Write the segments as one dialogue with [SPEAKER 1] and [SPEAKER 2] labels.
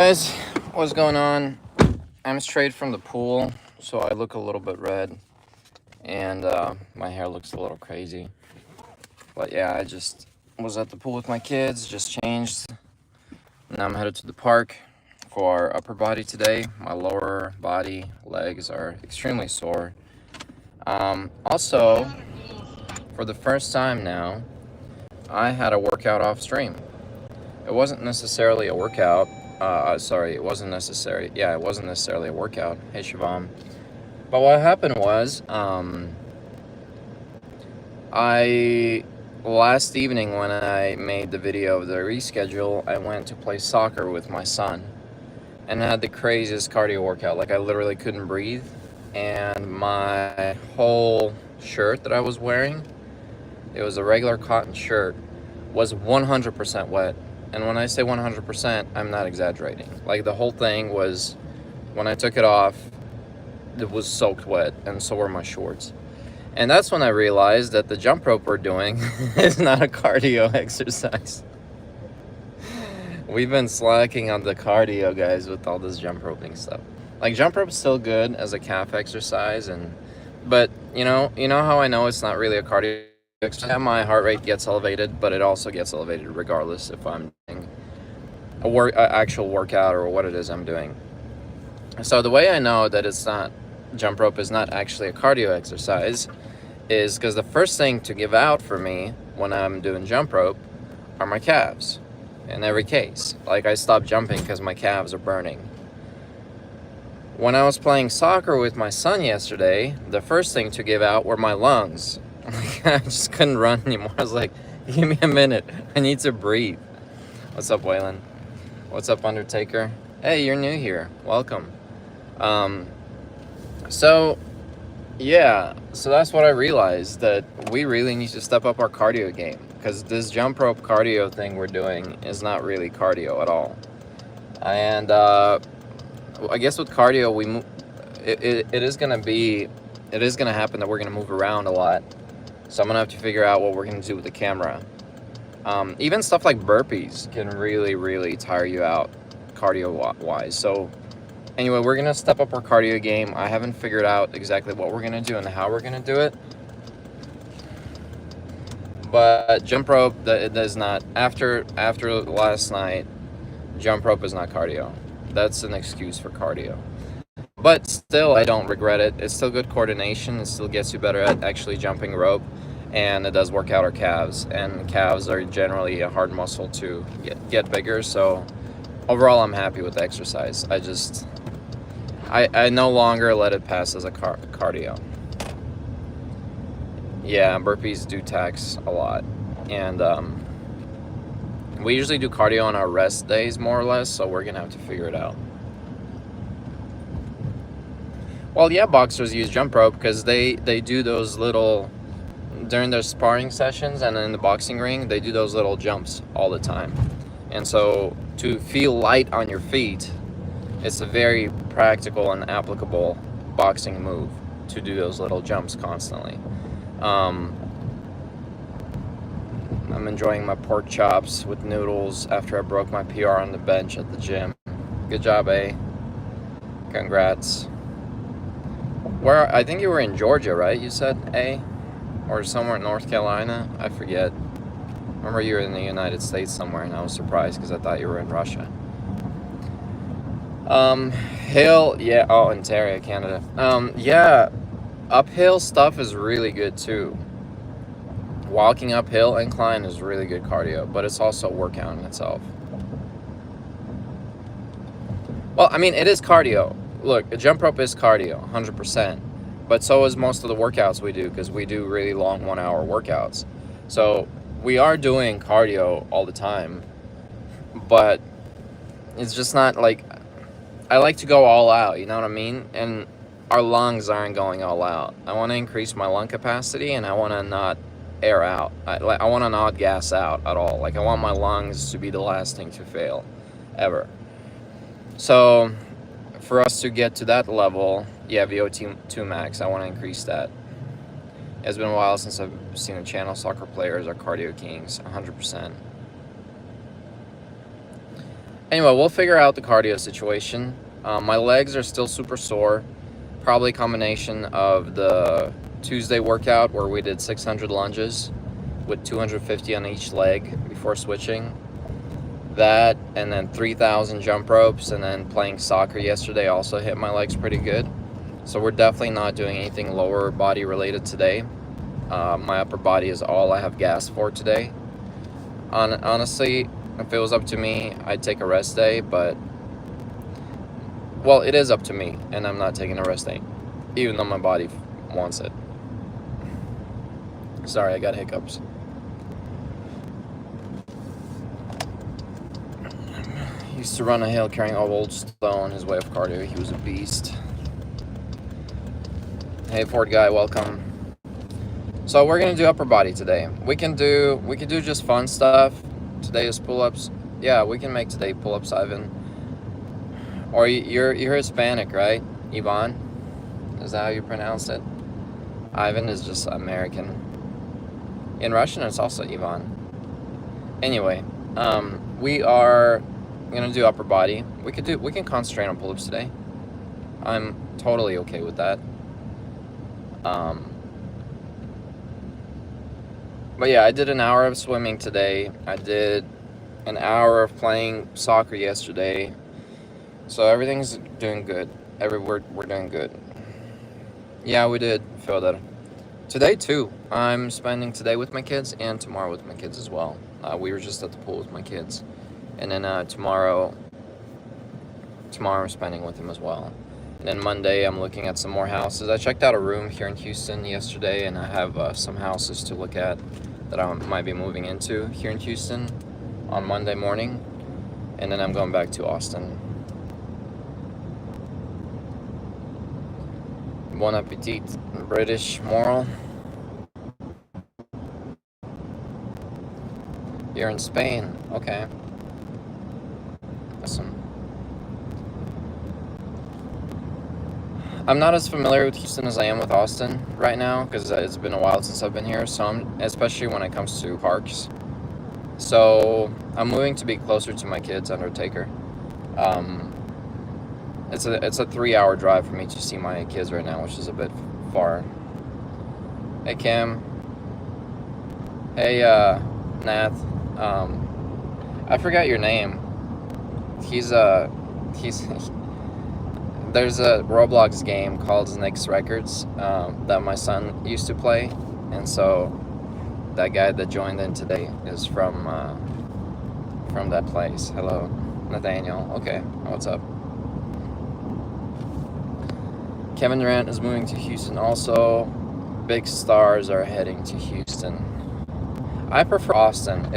[SPEAKER 1] Guys, what's going on? I'm straight from the pool, so I look a little bit red, and my hair looks a little crazy. But yeah, I just was at the pool with my kids, just changed. Now I'm headed to the park for upper body today. My lower body, legs are extremely sore. Also, for the first time now, I had a workout off stream. It wasn't necessarily a workout. It wasn't necessary. Yeah, it wasn't necessarily a workout. Hey, Shivam. But what happened was, last evening when I made the video of the reschedule, I went to play soccer with my son and had the craziest cardio workout. Like, I literally couldn't breathe, and my whole shirt that I was wearing, it was a regular cotton shirt, was 100% wet. And when I say 100%, I'm not exaggerating. Like, the whole thing was, when I took it off, it was soaked wet, and so were my shorts. And that's when I realized that the jump rope we're doing is not a cardio exercise. We've been slacking on the cardio, guys, with all this jump roping stuff. Like, jump rope's still good as a calf exercise, but you know how I know it's not really a cardio exercise? My heart rate gets elevated, but it also gets elevated regardless if I'm doing a actual workout or what it is I'm doing. So the way I know that jump rope is not actually a cardio exercise is because the first thing to give out for me when I'm doing jump rope are my calves. In every case, like, I stopped jumping because my calves are burning. When I was playing soccer with my son yesterday, the first thing to give out were my lungs. I just couldn't run anymore. I was like, give me a minute. I need to breathe. What's up, Waylon? What's up, Undertaker? Hey, you're new here. Welcome. So that's what I realized, that we really need to step up our cardio game, because this jump rope cardio thing we're doing is not really cardio at all. And I guess with cardio, it is going to happen that we're going to move around a lot. So I'm going to have to figure out what we're going to do with the camera. Even stuff like burpees can really, really tire you out cardio-wise. So anyway, we're going to step up our cardio game. I haven't figured out exactly what we're going to do and how we're going to do it. But jump rope, it does not. After last night, jump rope is not cardio. That's an excuse for cardio. But still, I don't regret it. It's still good coordination. It still gets you better at actually jumping rope. And it does work out our calves. And calves are generally a hard muscle to get bigger. So overall, I'm happy with the exercise. I no longer let it pass as a cardio. Yeah, burpees do tax a lot. And we usually do cardio on our rest days, more or less, so we're going to have to figure it out. Well, yeah, boxers use jump rope because they do those little, during their sparring sessions and in the boxing ring, they do those little jumps all the time. And so to feel light on your feet, it's a very practical and applicable boxing move to do those little jumps constantly. I'm enjoying my pork chops with noodles after I broke my PR on the bench at the gym. Good job, A. Congrats. I think you were in Georgia, right? You said, A? Or somewhere in North Carolina? I forget. Remember, you were in the United States somewhere, and I was surprised because I thought you were in Russia. Hill, yeah. Oh, Ontario, Canada. Yeah. Uphill stuff is really good too. Walking uphill incline is really good cardio, but it's also a workout in itself. Well, I mean, it is cardio. Look, a jump rope is cardio, 100%. But so is most of the workouts we do, because we do really long 1 hour workouts. So we are doing cardio all the time, but it's just not like, I like to go all out, you know what I mean? And our lungs aren't going all out. I want to increase my lung capacity, and I want to not air out. I want to not gas out at all. Like, I want my lungs to be the last thing to fail, ever. So for us to get to that level, yeah, VO2 max, I want to increase that. It's been a while since I've seen a channel. Soccer players are cardio kings, 100%. Anyway, we'll figure out the cardio situation. My legs are still super sore. Probably a combination of the Tuesday workout where we did 600 lunges with 250 on each leg before switching. That, and then 3,000 jump ropes, and then playing soccer yesterday also hit my legs pretty good. So we're definitely not doing anything lower body related today. My upper body is all I have gas for today. Honestly, if it was up to me, I'd take a rest day, but, well, it is up to me, and I'm not taking a rest day, even though my body wants it. Sorry, I got hiccups. He used to run a hill carrying a old stone. His way of cardio, he was a beast. Hey, Ford guy, welcome. So we're gonna do upper body today. We can do just fun stuff. Today is pull-ups. Yeah, we can make today pull-ups, Ivan. Or you're Hispanic, right, Ivan? Is that how you pronounce it? Ivan is just American. In Russian, it's also Ivan. Anyway, we are gonna do upper body. We can concentrate on pull-ups today. I'm totally okay with that. But yeah, I did an hour of swimming today. I did an hour of playing soccer yesterday. So everything's doing good. We're doing good. Yeah, we did, Fyodor. Today too. I'm spending today with my kids and tomorrow with my kids as well. We were just at the pool with my kids. And then tomorrow I'm spending with them as well. And then Monday, I'm looking at some more houses. I checked out a room here in Houston yesterday, and I have some houses to look at that I might be moving into here in Houston on Monday morning. And then I'm going back to Austin. Bon appetit, British moral. You're in Spain, okay. Awesome. I'm not as familiar with Houston as I am with Austin right now because it's been a while since I've been here. So especially when it comes to parks. So I'm moving to be closer to my kids, Undertaker. It's a 3-hour drive for me to see my kids right now, which is a bit far. Hey Cam. Hey Nath. I forgot your name. He's there's a Roblox game called Nick's Records that my son used to play, and so that guy that joined in today is from that place. Hello, Nathaniel. Okay, what's up? Kevin Durant is moving to Houston also. Big stars are heading to Houston. I prefer Austin.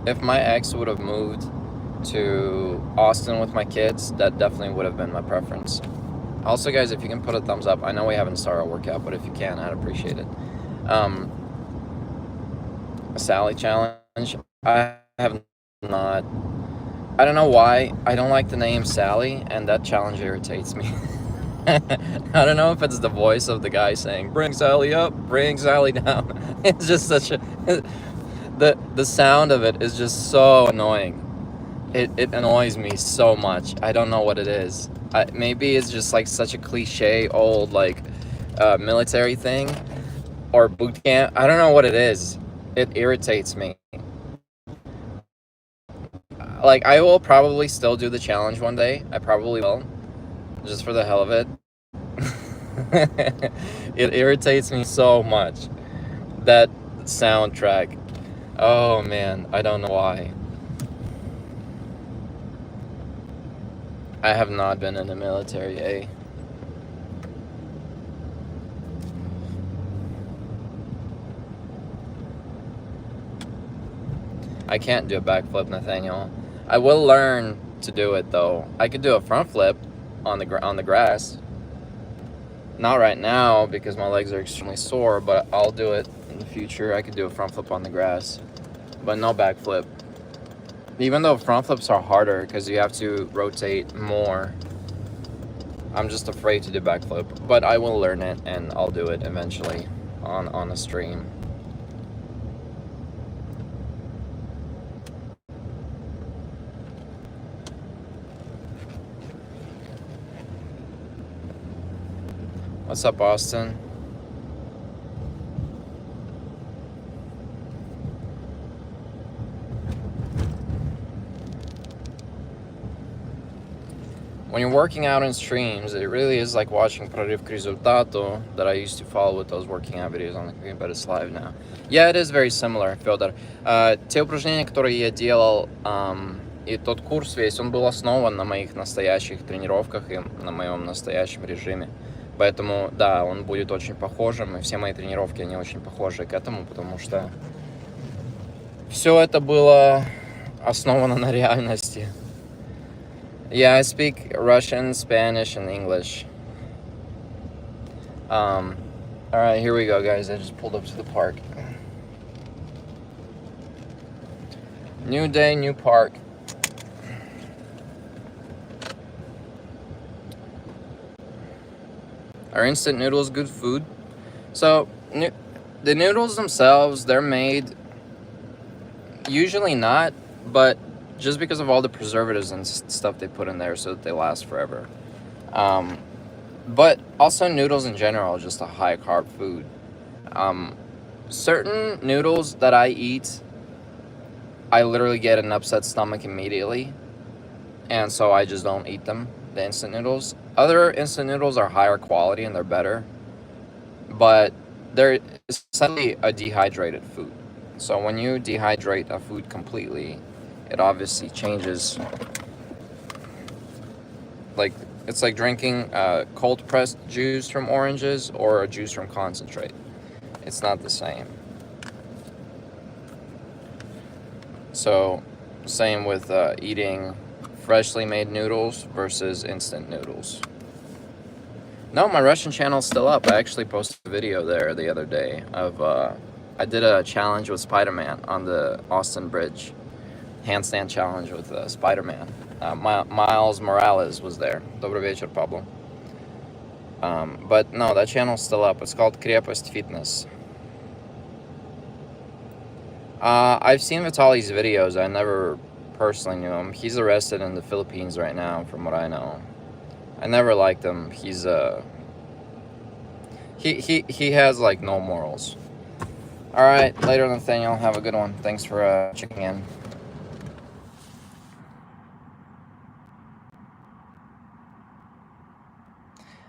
[SPEAKER 1] If my ex would have moved to Austin with my kids, that definitely would have been my preference. Also, guys, if you can put a thumbs up. I know we haven't started our workout, but if you can, I'd appreciate it. A Sally challenge. I have not. I don't know why. I don't like the name Sally, and that challenge irritates me. I don't know if it's the voice of the guy saying, "Bring Sally up, bring Sally down." It's just such a... The sound of it is just so annoying. It annoys me so much. I don't know what it is. Maybe it's just like such a cliche old like military thing or boot camp. I don't know what it is. It irritates me. Like, I will probably still do the challenge one day. I probably will, just for the hell of it. It irritates me so much, that soundtrack. Oh man, I don't know why. I have not been in the military, eh? I can't do a backflip, Nathaniel. I will learn to do it though. I could do a front flip on the grass. Not right now because my legs are extremely sore, but I'll do it in the future. I could do a front flip on the grass, but no backflip. Even though front flips are harder because you have to rotate more, I'm just afraid to do backflip. But I will learn it and I'll do it eventually on a stream. What's up, Austin? When you're working out in streams, it really is like watching Prorив k Результату that I used to follow with those working out videos on the community, but it's live now. Yeah, it is very similar, Федор. Те упражнения, которые я делал, и тот курс весь, он был основан на моих настоящих тренировках и на моем настоящем режиме. Поэтому, да, он будет очень похожим, и все мои тренировки, они очень похожи к этому, потому что все это было основано на реальности. Yeah, I speak Russian, Spanish, and English. All right, here we go, guys. I just pulled up to the park. New day, new park. Are instant noodles good food? So, the noodles themselves, they're made, usually not, but just because of all the preservatives and stuff they put in there so that they last forever. But also noodles in general, just a high carb food. Certain noodles that I eat, I literally get an upset stomach immediately, and so I just don't eat them, the instant noodles. Other instant noodles are higher quality and they're better, but they're essentially a dehydrated food. So when you dehydrate a food completely, it obviously changes. Like, it's like drinking cold pressed juice from oranges or a juice from concentrate. It's not the same. So, same with eating freshly made noodles versus instant noodles. No, my Russian channel's still up. I actually posted a video there the other day of I did a challenge with Spider-Man on the Austin Bridge. Handstand challenge with Spider-Man. Miles Morales was there. Добрый вечер, Pablo. But no, that channel's still up. It's called Крепость Fitness. I've seen Vitali's videos. I never personally knew him. He's arrested in the Philippines right now, from what I know. I never liked him. He's he has like no morals. All right, later, Nathaniel. Have a good one. Thanks for checking in.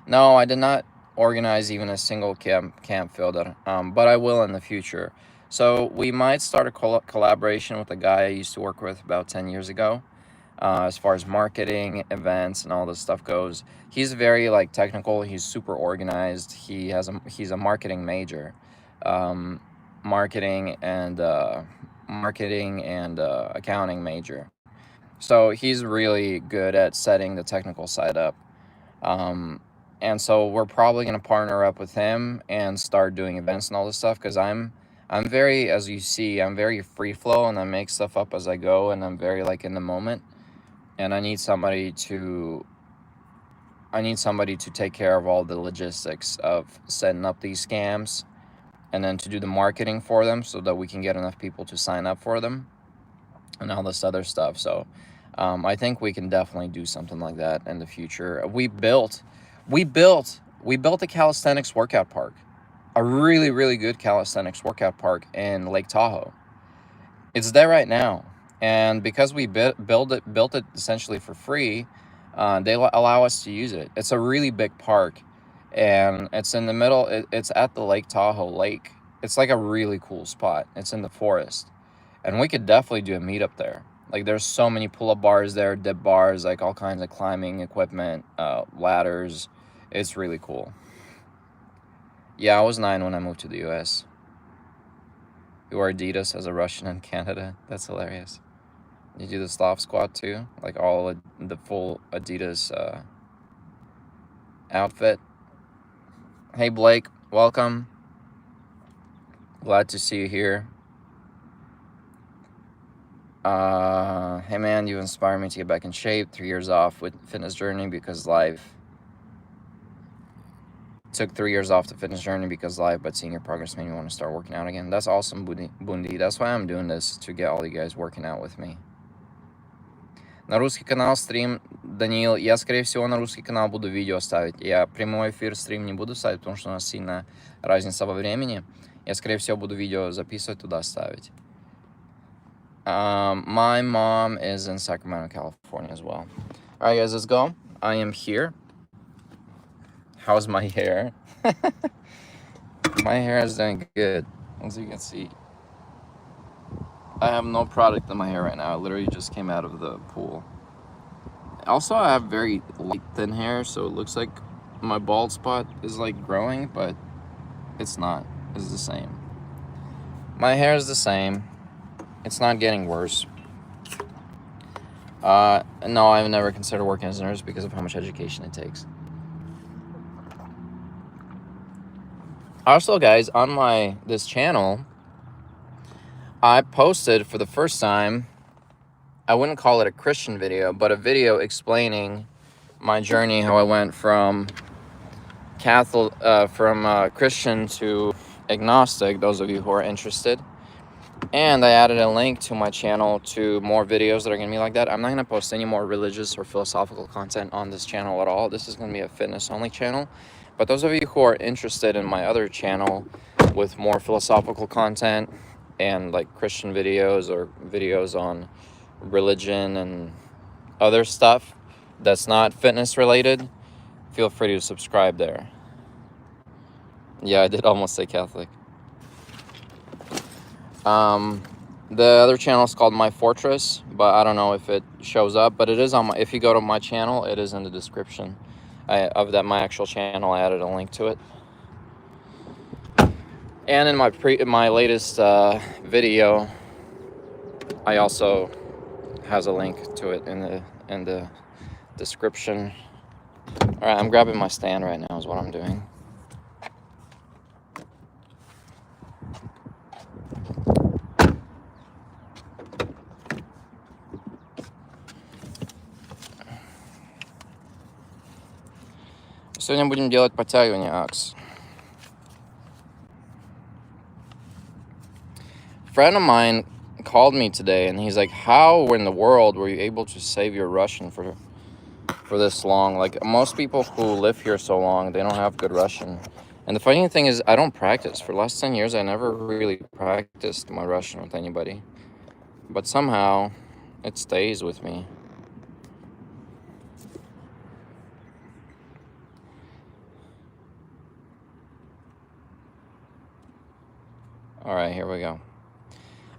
[SPEAKER 1] No, I did not organize even a single camp Fielder, but I will in the future. So we might start a collaboration with a guy I used to work with about 10 years ago. As far as marketing, events, and all this stuff goes, he's very like technical. He's super organized. He's a marketing major, marketing and accounting major. So he's really good at setting the technical side up. And so we're probably going to partner up with him and start doing events and all this stuff, because I'm very, as you see, I'm very free flow and I make stuff up as I go, and I'm very like in the moment, and I need somebody to take care of all the logistics of setting up these scams, and then to do the marketing for them so that we can get enough people to sign up for them and all this other stuff. So I think we can definitely do something like that in the future. We built a calisthenics workout park, a really, really good calisthenics workout park in Lake Tahoe. It's there right now. And because we built it essentially for free, they allow us to use it. It's a really big park, and it's in the middle. It's at the Lake Tahoe Lake. It's like a really cool spot. It's in the forest, and we could definitely do a meetup there. Like, there's so many pull-up bars there, dip bars, like all kinds of climbing equipment, ladders. It's really cool. Yeah, I was 9 when I moved to the US. You wear Adidas as a Russian in Canada. That's hilarious. You do the Slav squat too? Like all the full Adidas outfit? Hey Blake, welcome. Glad to see you here. Hey man, you inspire me to get back in shape. 3 years off with fitness journey because life. Took 3 years off the fitness journey because life, but seeing your progress made me want to start working out again. That's awesome, Bundi. That's why I'm doing this, to get all you guys working out with me. На русский канал стрим, Даниил, я, скорее всего, на русский канал буду видео ставить. Я прямой эфир стрим не буду ставить, потому что у нас сильная разница во времени. Я, скорее всего, буду видео записывать, туда ставить. My mom is in Sacramento, California as well. All right, guys, let's go. I am here. How's my hair? My hair is doing good, as you can see. I have no product in my hair right now. I literally just came out of the pool. Also, I have very light, thin hair, so it looks like my bald spot is like growing, but it's not. It's the same. My hair is the same. It's not getting worse. No, I've never considered working as a nurse because of how much education it takes. Also, guys, on this channel, I posted for the first time, I wouldn't call it a Christian video, but a video explaining my journey, how I went from Catholic, Christian to agnostic, those of you who are interested. And I added a link to my channel to more videos that are going to be like that. I'm not going to post any more religious or philosophical content on this channel at all. This is going to be a fitness-only channel. But those of you who are interested in my other channel with more philosophical content and like Christian videos or videos on religion and other stuff that's not fitness related, feel free to subscribe there. Yeah, I did almost say Catholic. The other channel is called My Fortress, but I don't know if it shows up, but it is on my, if you go to my channel, it is in the description of that, my actual channel. I added a link to it. And in my latest video, I also has a link to it in the description. All right, I'm grabbing my stand right now is what I'm doing. Сегодня будем делать подтягивания, Акс. A friend of mine called me today and he's like, how in the world were you able to save your Russian for this long? Like, most people who live here so long, they don't have good Russian. And the funny thing is, I don't practice. For the last 10 years, I never really practiced my Russian with anybody. But somehow, it stays with me. All right, here we go.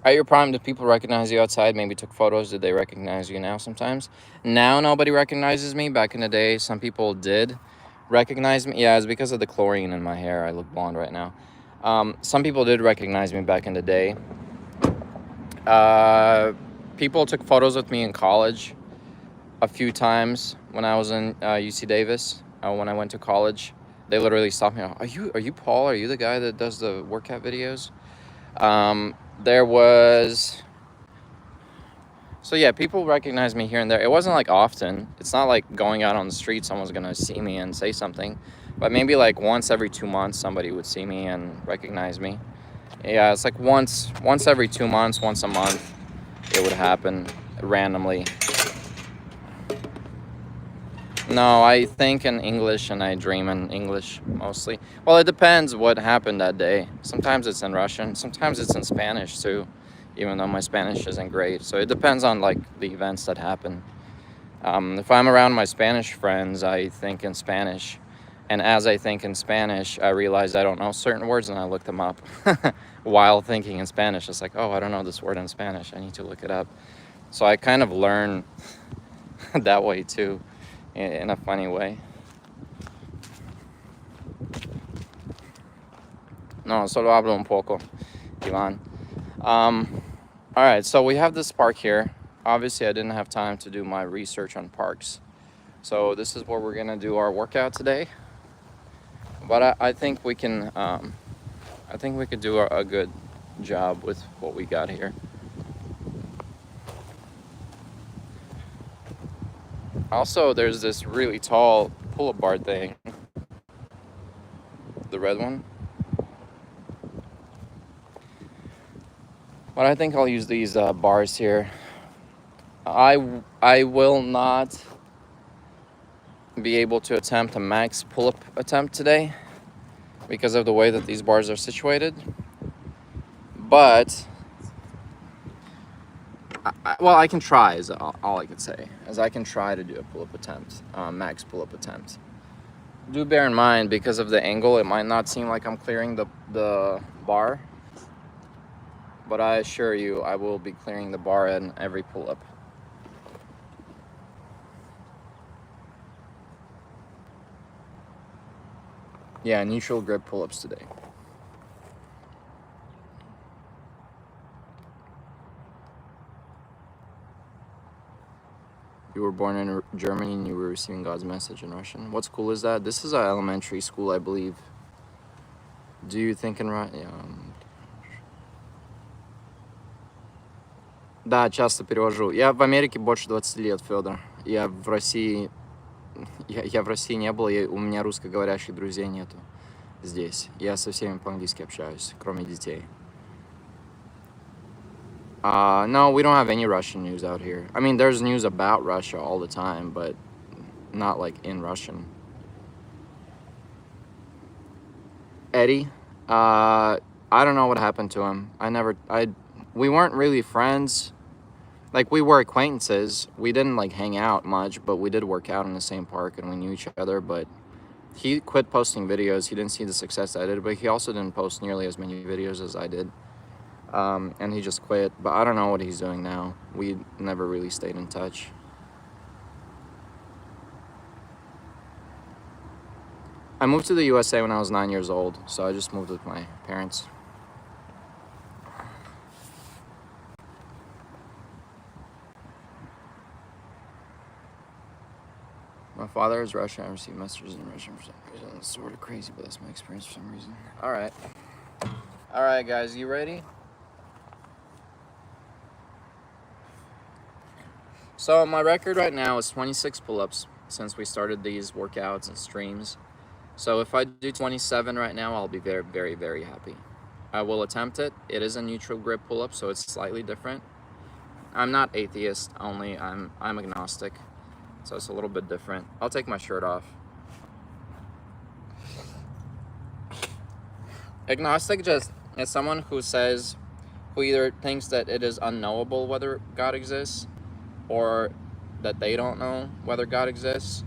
[SPEAKER 1] At your prime, did people recognize you outside? Maybe took photos. Did they recognize you now sometimes? Now nobody recognizes me. Back in the day, some people did recognize me. Yeah, it's because of the chlorine in my hair. I look blonde right now. Some people did recognize me back in the day. People took photos with me in college a few times when I was in UC Davis. When I went to college, they literally stopped me. Are you Paul? Are you the guy that does the workout videos? There was, so yeah, people recognize me here and there. It wasn't like often. It's not like going out on the street, someone's gonna see me and say something, but maybe like once every 2 months, somebody would see me and recognize me. Yeah, it's like once every 2 months, once a month, it would happen randomly. No, I think in English and I dream in English mostly. Well, it depends what happened that day. Sometimes it's in Russian, sometimes it's in Spanish too, even though my Spanish isn't great. So it depends on like the events that happen. If I'm around my Spanish friends, I think in Spanish. And as I think in Spanish, I realize I don't know certain words and I look them up while thinking in Spanish. It's like, oh, I don't know this word in Spanish. I need to look it up. So I kind of learn that way too. In a funny way. No, solo hablo un poco, Ivan. All right, so we have this park here. Obviously, I didn't have time to do my research on parks. So this is where we're gonna do our workout today. But I think we can, I think we could do a good job with what we got here. Also, there's this really tall pull-up bar thing. The red one. But I think I'll use these bars here. I will not be able to attempt a max pull-up attempt today because of the way that these bars are situated. But well, I can try. Is all I could say. As I can try to do a pull-up attempt, max pull-up attempt. Do bear in mind, because of the angle, it might not seem like I'm clearing the bar, but I assure you, I will be clearing the bar in every pull-up. Yeah, neutral grip pull-ups today. You were born in Germany and you were receiving God's message in Russian. What school is that? This is an elementary school, I believe. Do you think in Russian? Да, часто перевожу. Я в Америке больше 20 лет, Федор. Я в России не был, у меня русскоговорящих друзей нету здесь. Я со всеми по-английски общаюсь, кроме детей. No, we don't have any Russian news out here. I mean, there's news about Russia all the time, but not like in Russian. Eddie, I don't know what happened to him. We weren't really friends. Like, we were acquaintances. We didn't like hang out much, but we did work out in the same park and we knew each other. But he quit posting videos. He didn't see the success I did, but he also didn't post nearly as many videos as I did. And he just quit, but I don't know what he's doing now. We never really stayed in touch. I moved to the USA when I was 9 years old, so I just moved with my parents. My father is Russian. I received messages in Russian for some reason. It's sort of crazy, but that's my experience for some reason. All right, guys, you ready? So my record right now is 26 pull-ups since we started these workouts and streams. So if I do 27 right now, I'll be very, very, very happy. I will attempt it. It is a neutral grip pull-up, so it's slightly different. I'm not atheist only, I'm agnostic, so it's a little bit different. I'll take my shirt off. Agnostic just is someone who either thinks that it is unknowable whether God exists, or that they don't know whether God exists,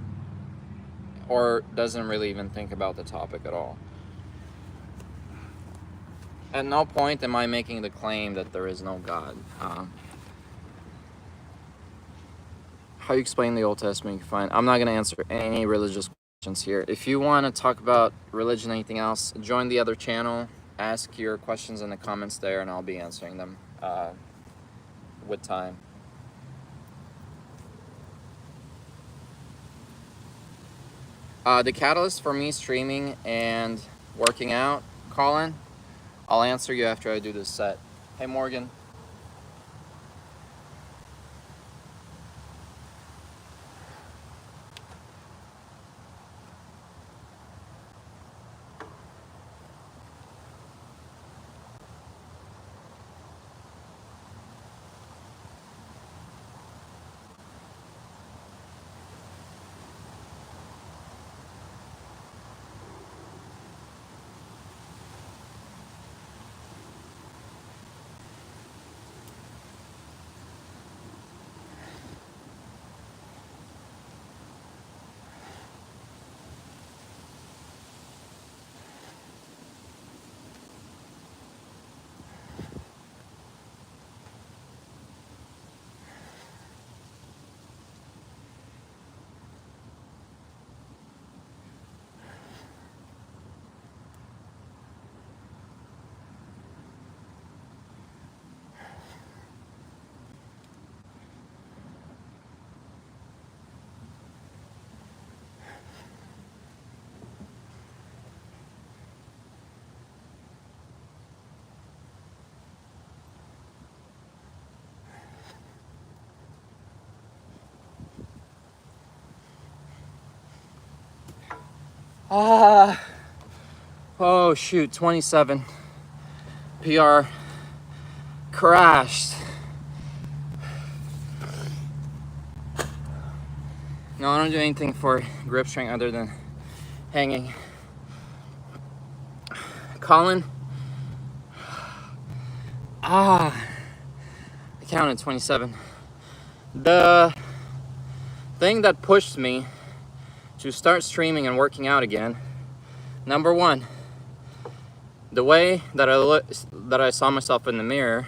[SPEAKER 1] or doesn't really even think about the topic at all. At no point am I making the claim that there is no God. How you explain the Old Testament, you can find. I'm not going to answer any religious questions here. If you want to talk about religion, anything else, join the other channel, ask your questions in the comments there, and I'll be answering them with time. The catalyst for me streaming and working out, Colin, I'll answer you after I do this set. Hey, Morgan. Oh shoot, 27. PR crashed. No, I don't do anything for grip strength other than hanging. Colin. I counted 27. The thing that pushed me to start streaming and working out again, number one, the way that I saw myself in the mirror,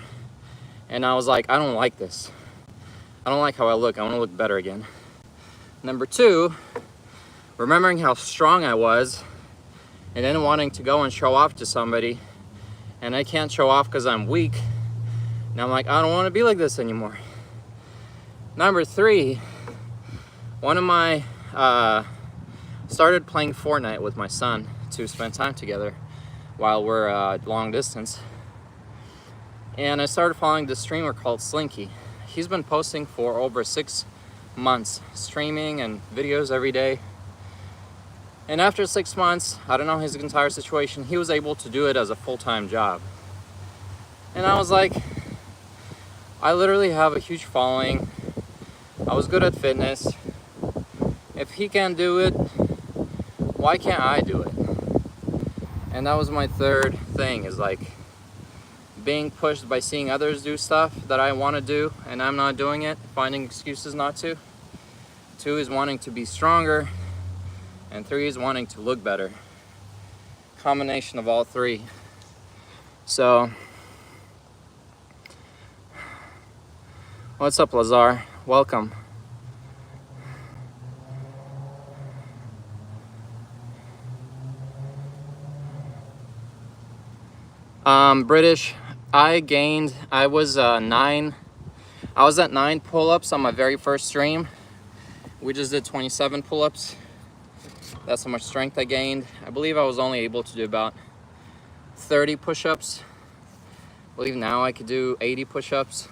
[SPEAKER 1] and I was like, I don't like this. I don't like how I look. I want to look better again. Number two, remembering how strong I was, and then wanting to go and show off to somebody, and I can't show off because I'm weak. And I'm like, I don't want to be like this anymore. Number three, one of my started playing Fortnite with my son to spend time together while we're long distance. And I started following this streamer called Slinky. He's been posting for over 6 months, streaming and videos every day. And after 6 months, I don't know his entire situation, he was able to do it as a full-time job. And I was like, I literally have a huge following. I was good at fitness. If he can do it, why can't I do it? And that was my third thing, is like being pushed by seeing others do stuff that I want to do and I'm not doing it, finding excuses not to. 2 is wanting to be stronger, and 3 is wanting to look better. Combination of all 3. So, what's up, Lazar? Welcome. British, I was at 9 pull-ups on my very first stream. We just did 27 pull-ups. That's how much strength I gained. I believe I was only able to do about 30 push-ups. I believe now I could do 80 push-ups.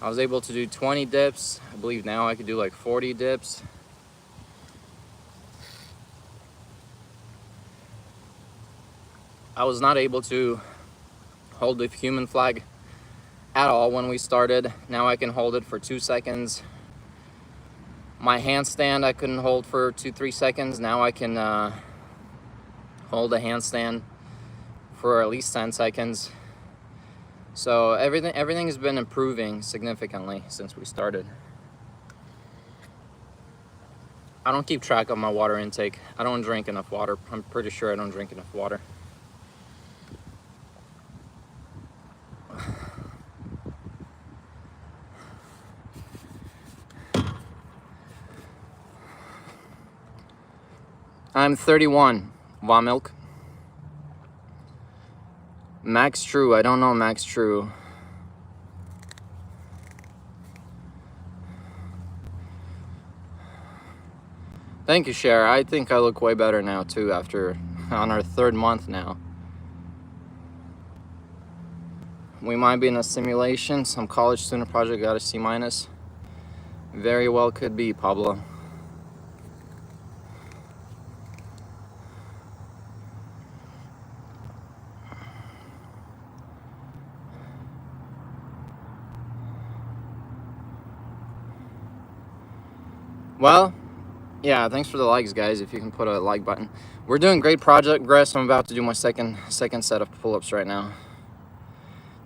[SPEAKER 1] I was able to do 20 dips. I believe now I could do like 40 dips. I was not able to hold the human flag at all when we started. Now I can hold it for 2 seconds. My handstand I couldn't hold for 2-3 seconds. Now I can hold a handstand for at least 10 seconds. So everything has been improving significantly since we started. I don't keep track of my water intake. I don't drink enough water. I'm pretty sure I don't drink enough water. I'm 31. Vomilk. Max True. I don't know Max True. Thank you, Cher. I think I look way better now too after on our 3rd month now. We might be in a simulation. Some college student project got a C-. Very well could be, Pablo. Well, yeah, thanks for the likes, guys. If you can put a like button. We're doing great progress. I'm about to do my second set of pull-ups right now.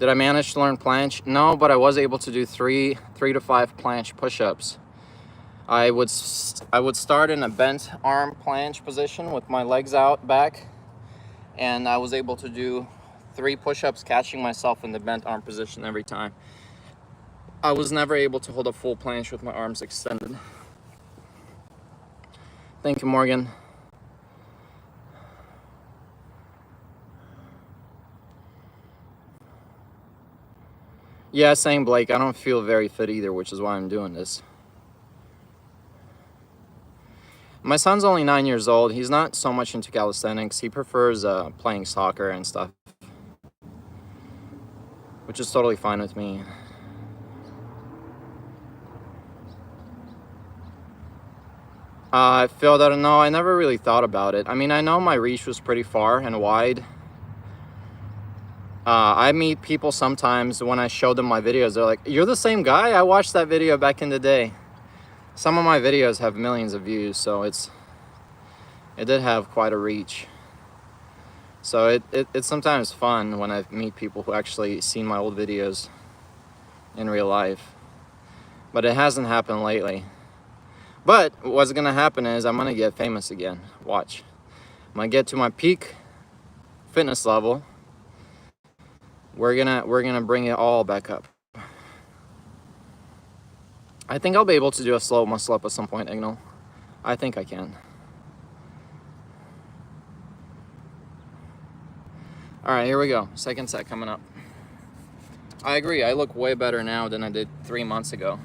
[SPEAKER 1] Did I manage to learn planche? No, but I was able to do 3 to 5 planche push-ups. I would start in a bent arm planche position with my legs out back, and I was able to do 3 push-ups, catching myself in the bent arm position every time. I was never able to hold a full planche with my arms extended. Thank you, Morgan. Yeah, same, Blake. I don't feel very fit either, which is why I'm doing this. My son's only 9 years old. He's not so much into calisthenics. He prefers playing soccer and stuff, which is totally fine with me. I feel that, no, I never really thought about it. I mean, I know my reach was pretty far and wide. I meet people sometimes when I show them my videos. They're like, you're the same guy? I watched that video back in the day. some of my videos have millions of views, so it did have quite a reach. So it's sometimes fun when I meet people who actually seen my old videos in real life. But it hasn't happened lately. But what's gonna happen is I'm gonna get famous again. Watch. I'm gonna get to my peak fitness level. We're gonna bring it all back up. I think I'll be able to do a slow muscle up at some point, Ignal. I think I can. All right, here we go. Second set coming up. I agree. I look way better now than I did 3 months ago.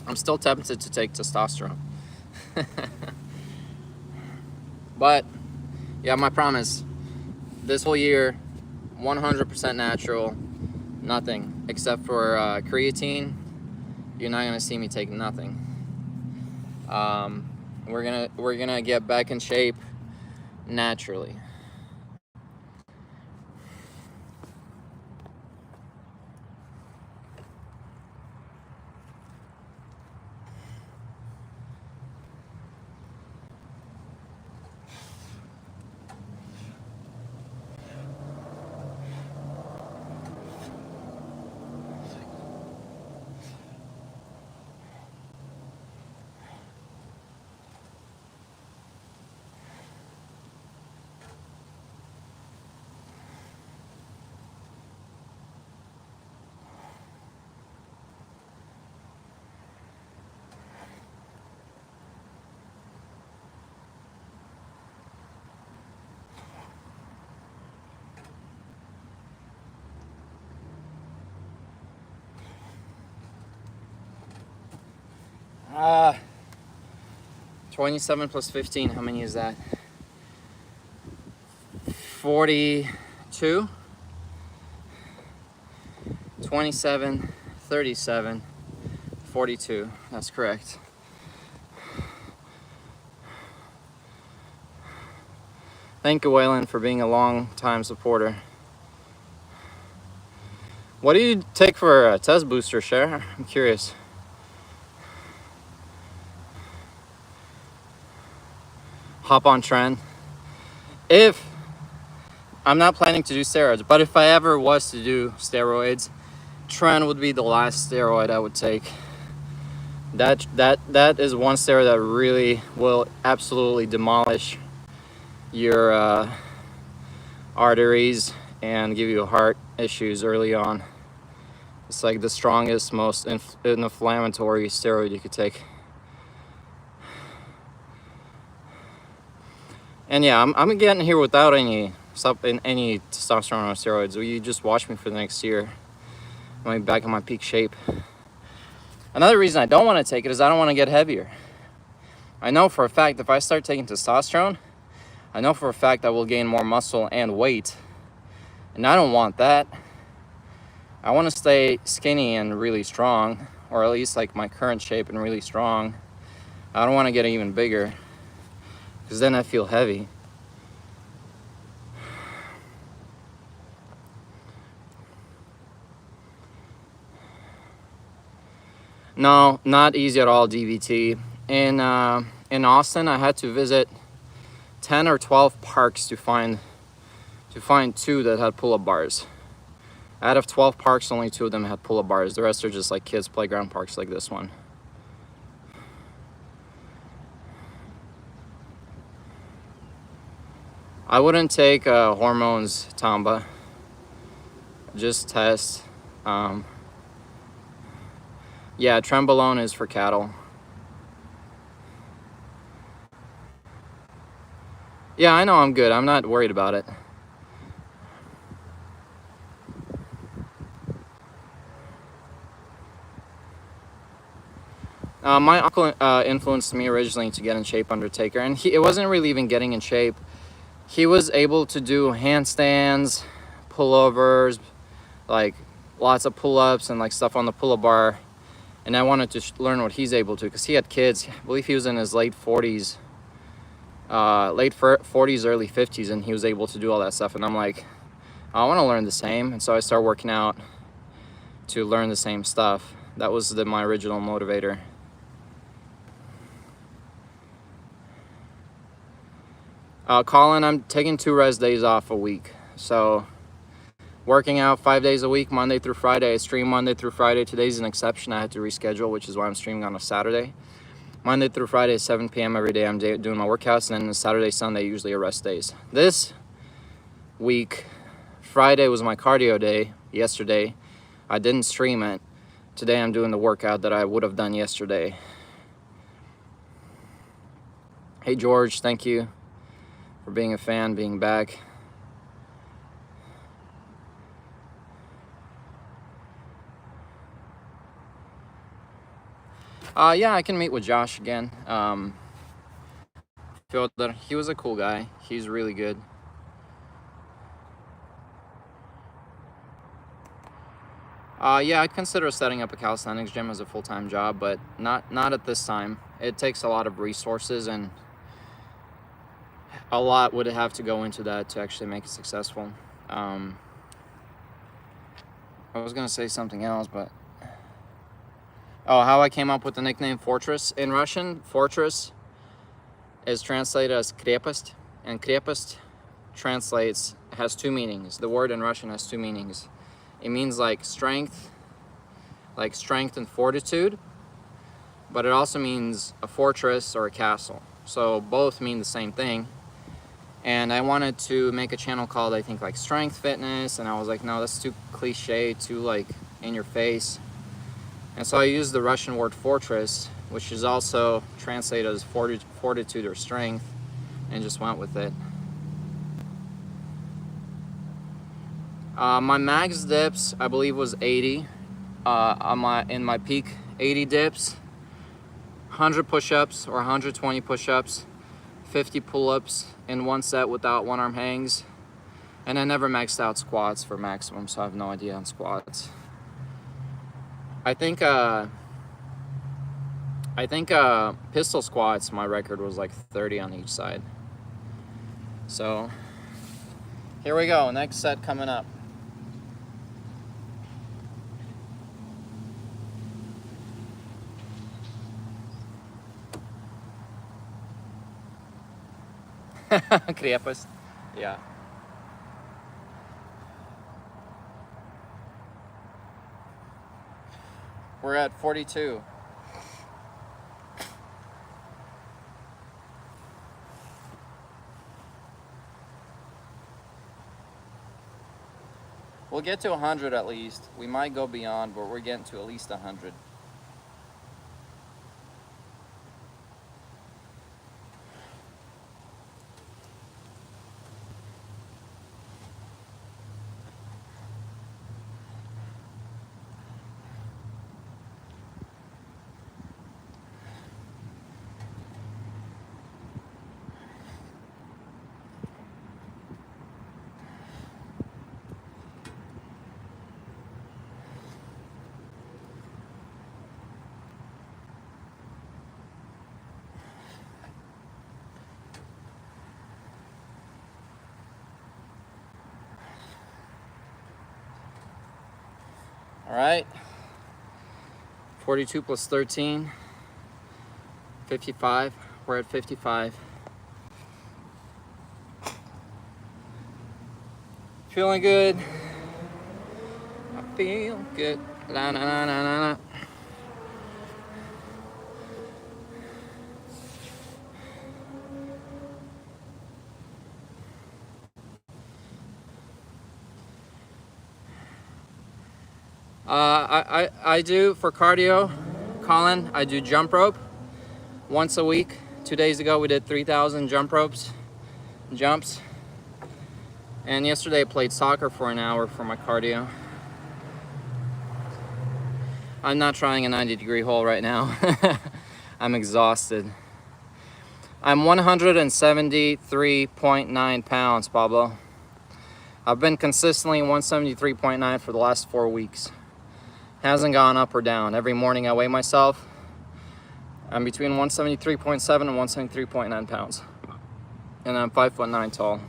[SPEAKER 1] I'm still tempted to take testosterone. But yeah, my promise, this whole year, 100% natural, nothing except for creatine. You're not gonna see me take nothing. We're gonna get back in shape naturally. Ah, 27 plus 15, how many is that? 42, 27, 37, 42, that's correct. Thank you, Waylon, for being a long-time supporter. What do you take for a test booster, Cher? I'm curious. Hop on trend. If I'm not planning to do steroids, but if I ever was to do steroids, Tren would be the last steroid I would take. That is one steroid that really will absolutely demolish your arteries and give you heart issues early on. It's like the strongest, most inflammatory steroid you could take. And yeah, I'm getting here without any testosterone or steroids. You just watch me for the next year. I'm back in my peak shape. Another reason I don't want to take it is I don't want to get heavier. I know for a fact if I start taking testosterone, I know for a fact I will gain more muscle and weight. And I don't want that. I want to stay skinny and really strong, or at least like my current shape and really strong. I don't want to get even bigger, because then I feel heavy. No, not easy at all, DVT. In Austin, I had to visit 10 or 12 parks to find 2 that had pull-up bars. Out of 12 parks, only 2 of them had pull-up bars. The rest are just like kids' playground parks like this one. I wouldn't take hormones, Tamba. Just test. Yeah, Trenbolone is for cattle. Yeah, I know I'm good. I'm not worried about it. My uncle influenced me originally to get in shape, Undertaker, and it wasn't really even getting in shape. He was able to do handstands, pullovers, like lots of pull-ups and like stuff on the pull-up bar. And I wanted to learn what he's able to, because he had kids. I believe he was in his late 40s, early 50s, and he was able to do all that stuff. And I'm like, I want to learn the same, and so I started working out to learn the same stuff. That was my original motivator. Colin, I'm taking 2 rest days off a week. So working out 5 days a week, Monday through Friday. I stream Monday through Friday. Today's an exception. I had to reschedule, which is why I'm streaming on a Saturday. Monday through Friday, 7 p.m. every day, I'm doing my workouts, and then Saturday, Sunday, usually are rest days. This week, Friday was my cardio day. Yesterday, I didn't stream it. Today, I'm doing the workout that I would have done yesterday. Hey, George, thank you for being a fan, being back. Yeah, I can meet with Josh again. Feel that he was a cool guy. He's really good. Yeah, I'd consider setting up a calisthenics gym as a full-time job, but not at this time. It takes a lot of resources, and a lot would have to go into that to actually make it successful. I was gonna say something else, but how I came up with the nickname Fortress. In Russian, fortress is translated as krepость, and krepость has 2 meanings. The word in Russian has 2 meanings. It means like strength and fortitude, but it also means a fortress or a castle. So both mean the same thing. And I wanted to make a channel called, I think, like Strength Fitness, and I was like, no, that's too cliche, too like in your face. And so I used the Russian word fortress, which is also translated as fortitude or strength, and just went with it. My max dips, I believe, was 80. In my peak 80 dips, 100 push-ups or 120 push-ups, 50 pull-ups in one set without one arm hangs. And I never maxed out squats for maximum, so I have no idea on squats. I think pistol squats, my record was like 30 on each side. So here we go, next set coming up. Крепость. Yeah. We're at 42. We'll get to 100 at least. We might go beyond, but we're getting to at least 100. All right, 42 plus 13, 55. We're at 55. Feeling good. I feel good. La, na, na, na, na, na. I do for cardio, Colin, I do jump rope once a week. 2 days ago we did 3,000 jumps. And yesterday I played soccer for an hour for my cardio. I'm not trying a 90-degree hole right now. I'm exhausted. I'm 173.9 pounds, Pablo. I've been consistently 173.9 for the last 4 weeks. Hasn't gone up or down. Every morning I weigh myself. I'm between 173.7 and 173.9 pounds. And I'm 5'9" tall.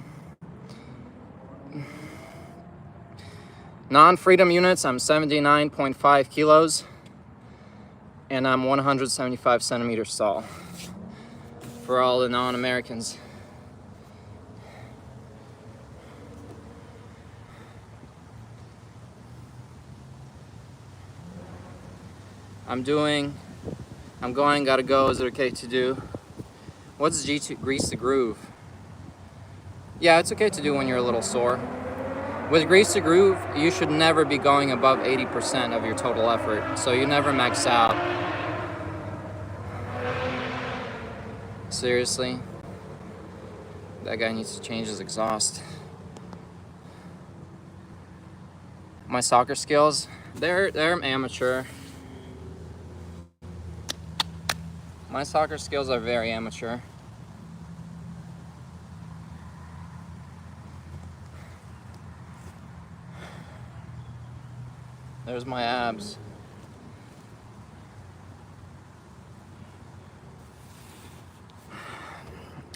[SPEAKER 1] Non-freedom units, I'm 79.5 kilos, and I'm 175 centimeters tall. For all the non-Americans. I'm going, gotta go. Is it okay to do? What's G2, grease the groove? Yeah, it's okay to do when you're a little sore. With grease the groove, you should never be going above 80% of your total effort. So you never max out. Seriously? That guy needs to change his exhaust. My soccer skills, they're amateur. My soccer skills are very amateur. There's my abs.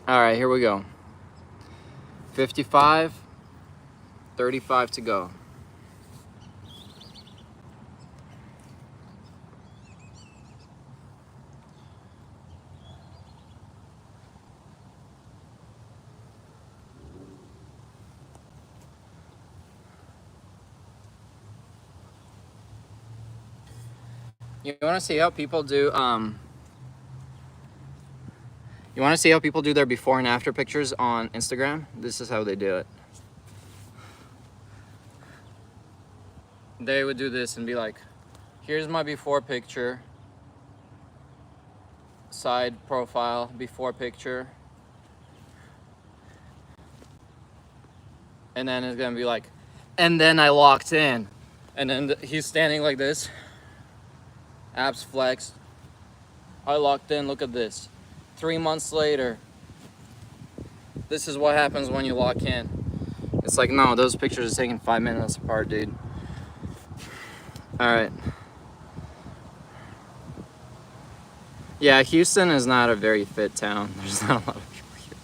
[SPEAKER 1] All right, here we go. 55, 35 to go. You want to see how people do you want to see how people do their before and after pictures on Instagram? This is how they do it. They would do this and be like, here's my before picture, side profile, before picture. And then it's gonna be like, and then I locked in. And then he's standing like this, abs flexed. I locked in, look at this. 3 months later, this is what happens when you lock in. It's like, no, those pictures are taken 5 minutes apart, dude. All right. Yeah, Houston is not a very fit town. There's not a lot of people here.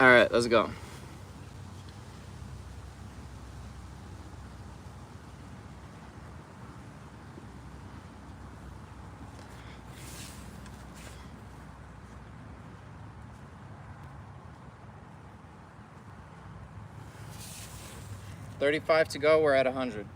[SPEAKER 1] All right, let's go. $35 to go, we're at 100.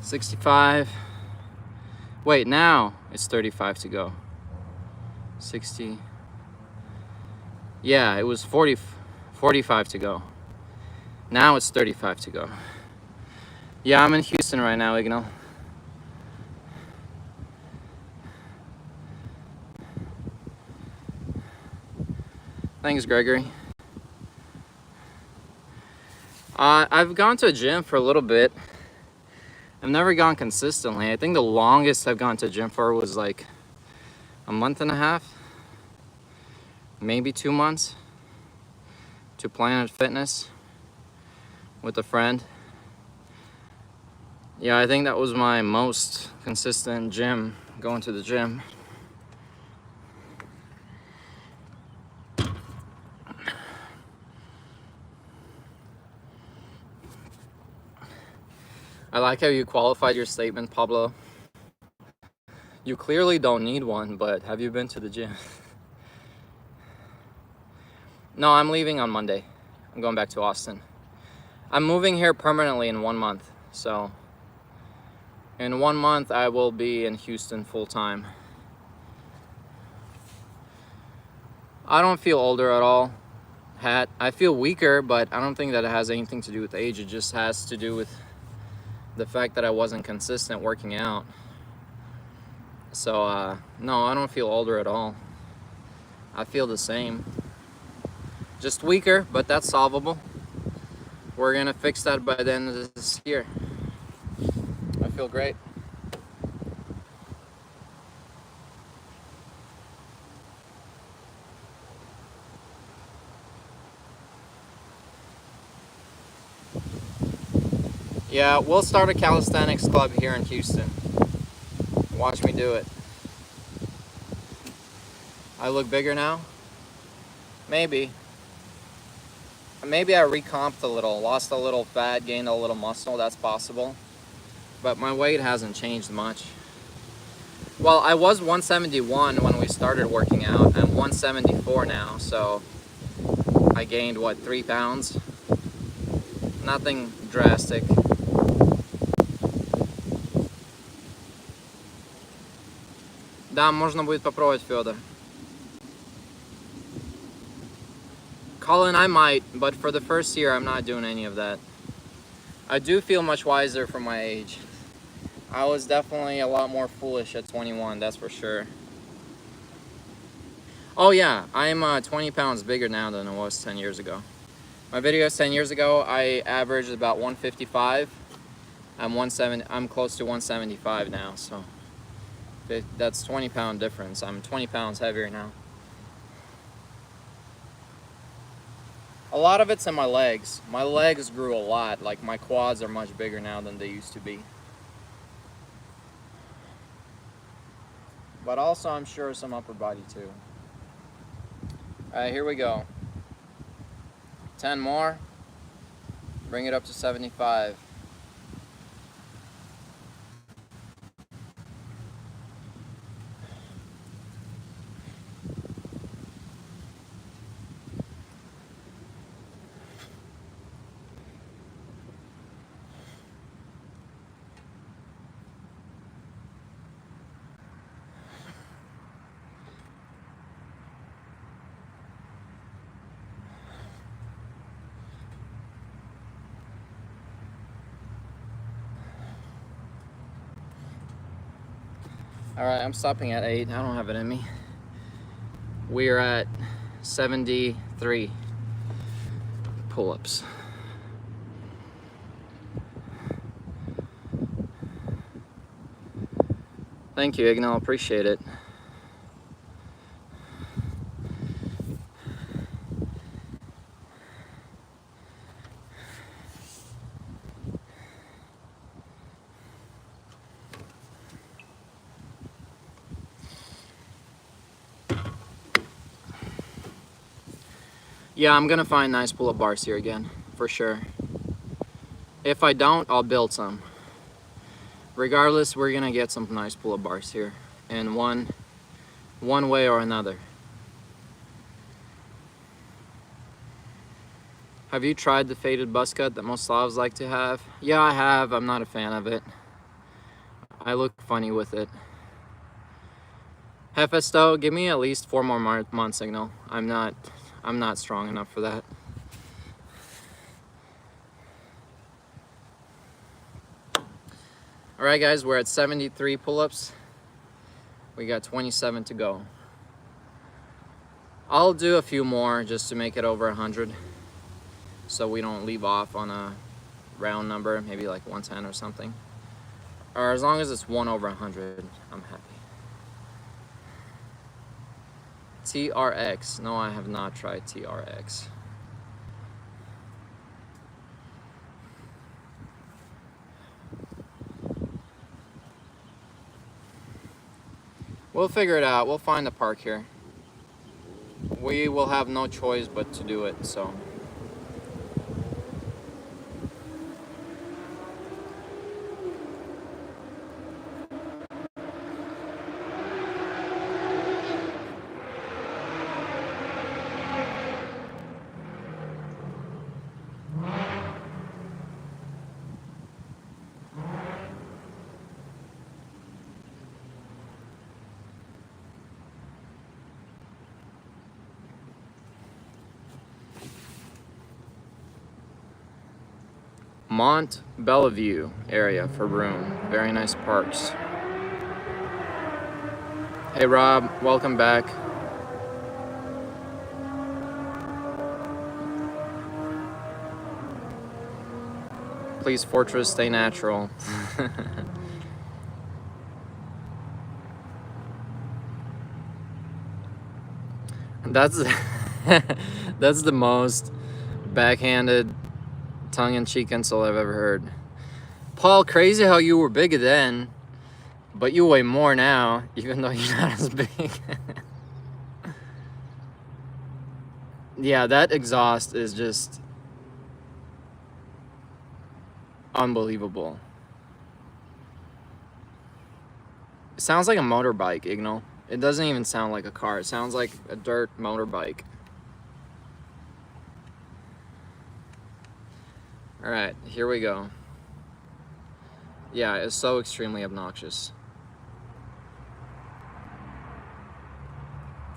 [SPEAKER 1] $65. Wait, now it's 35 to go. 60. Yeah, it was 45 to go. Now it's 35 to go. Yeah, I'm in Houston right now, Ignal. Thanks, Gregory. I've gone to a gym for a little bit. I've never gone consistently. I think the longest I've gone to a gym for was like a month and a half, maybe 2 months, to Planet Fitness with a friend. Yeah, I think that was my most consistent gym, going to the gym. I like how you qualified your statement, Pablo. You clearly don't need one, but have you been to the gym? No, I'm leaving on Monday. I'm going back to Austin. I'm moving here permanently in 1 month. So in 1 month, I will be in Houston full time. I don't feel older at all. I feel weaker, but I don't think that it has anything to do with age. It just has to do with the fact that I wasn't consistent working out. So no, I don't feel older at all. I feel the same, just weaker, but that's solvable. We're gonna fix that by the end of this year. I feel great. Yeah, we'll start a calisthenics club here in Houston. Watch me do it. I look bigger now? Maybe. Maybe I recomped a little, lost a little fat, gained a little muscle, that's possible. But my weight hasn't changed much. Well, I was 171 when we started working out. I'm 174 now, so I gained, what, 3 pounds? Nothing drastic. Да, можно будет попробовать, Федор. Colin, I might, but for the first year, I'm not doing any of that. I do feel much wiser for my age. I was definitely a lot more foolish at 21, that's for sure. Oh yeah, I'm 20 pounds bigger now than I was 10 years ago. My videos 10 years ago, I averaged about 155. I'm close to 175 now, so that's 20-pound difference. I'm 20 pounds heavier now. A lot of it's in my legs. My legs grew a lot. Like, my quads are much bigger now than they used to be. But also, I'm sure some upper body too. All right, here we go. 10 more. Bring it up to 75. All right, I'm stopping at 8. I don't have it in me. We're at 73 pull-ups. Thank you, Ignal. Appreciate it. Yeah, I'm gonna find nice pull-up bars here again, for sure. If I don't, I'll build some. Regardless, we're gonna get some nice pull-up bars here in one way or another. Have you tried the faded buzz cut that most Slavs like to have? Yeah, I have. I'm not a fan of it. I look funny with it. Hefesto, give me at least 4 more months, Signal. I'm not strong enough for that. All right, guys, we're at 73 pull-ups. We got 27 to go. I'll do a few more just to make it over 100, so we don't leave off on a round number, maybe like 110 or something. Or as long as it's 1 over 100, I'm happy. TRX. No, I have not tried TRX. We'll figure it out. We'll find a park here. We will have no choice but to do it, so. Mont Bellevue area for room. Very nice parks. Hey Rob, welcome back. Please, Fortress, stay natural. That's that's the most backhanded, tongue-in-cheek insult I've ever heard. Paul, crazy how you were big then, but you weigh more now, even though you're not as big. Yeah, that exhaust is just unbelievable. It sounds like a motorbike, Ignal. It doesn't even sound like a car. It sounds like a dirt motorbike. All right, here we go. Yeah, it's so extremely obnoxious.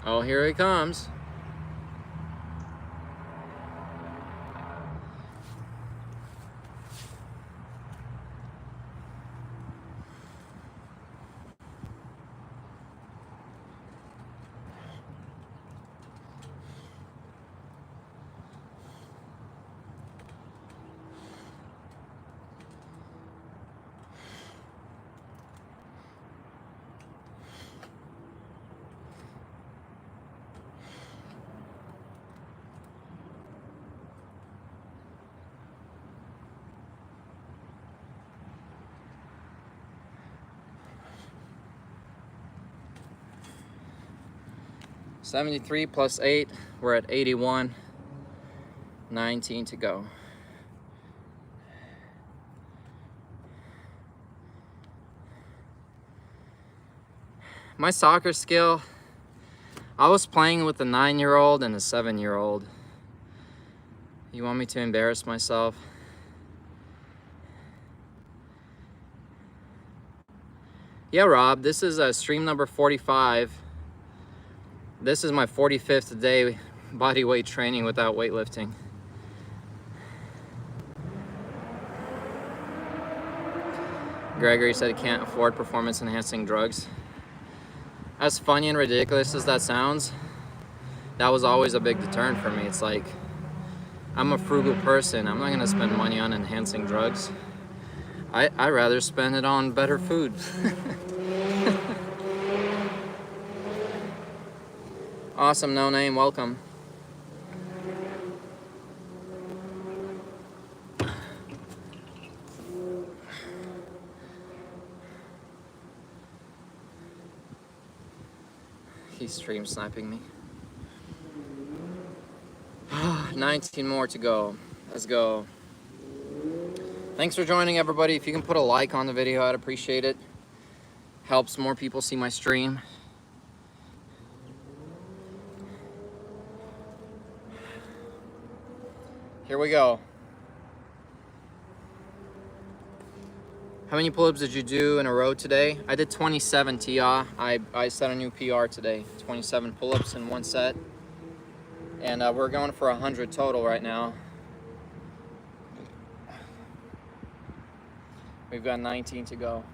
[SPEAKER 1] Oh, here he comes. $73 plus 8, we're at 81. 19 to go. My soccer skill, I was playing with a 9-year-old and a 7-year-old. You want me to embarrass myself? Yeah, Rob, this is stream number 45. This is my 45th day body weight training without weightlifting. Gregory said he can't afford performance enhancing drugs. As funny and ridiculous as that sounds, that was always a big deterrent for me. It's like, I'm a frugal person. I'm not gonna spend money on enhancing drugs. I'd rather spend it on better food. Awesome, no name, welcome. He's stream sniping me. 19 more to go. Let's go. Thanks for joining, everybody. If you can put a like on the video, I'd appreciate it. Helps more people see my stream. Here we go. How many pull-ups did you do in a row today? I did 27, Tia. I set a new PR today. 27 pull-ups in one set. And we're going for 100 total right now. We've got 19 to go.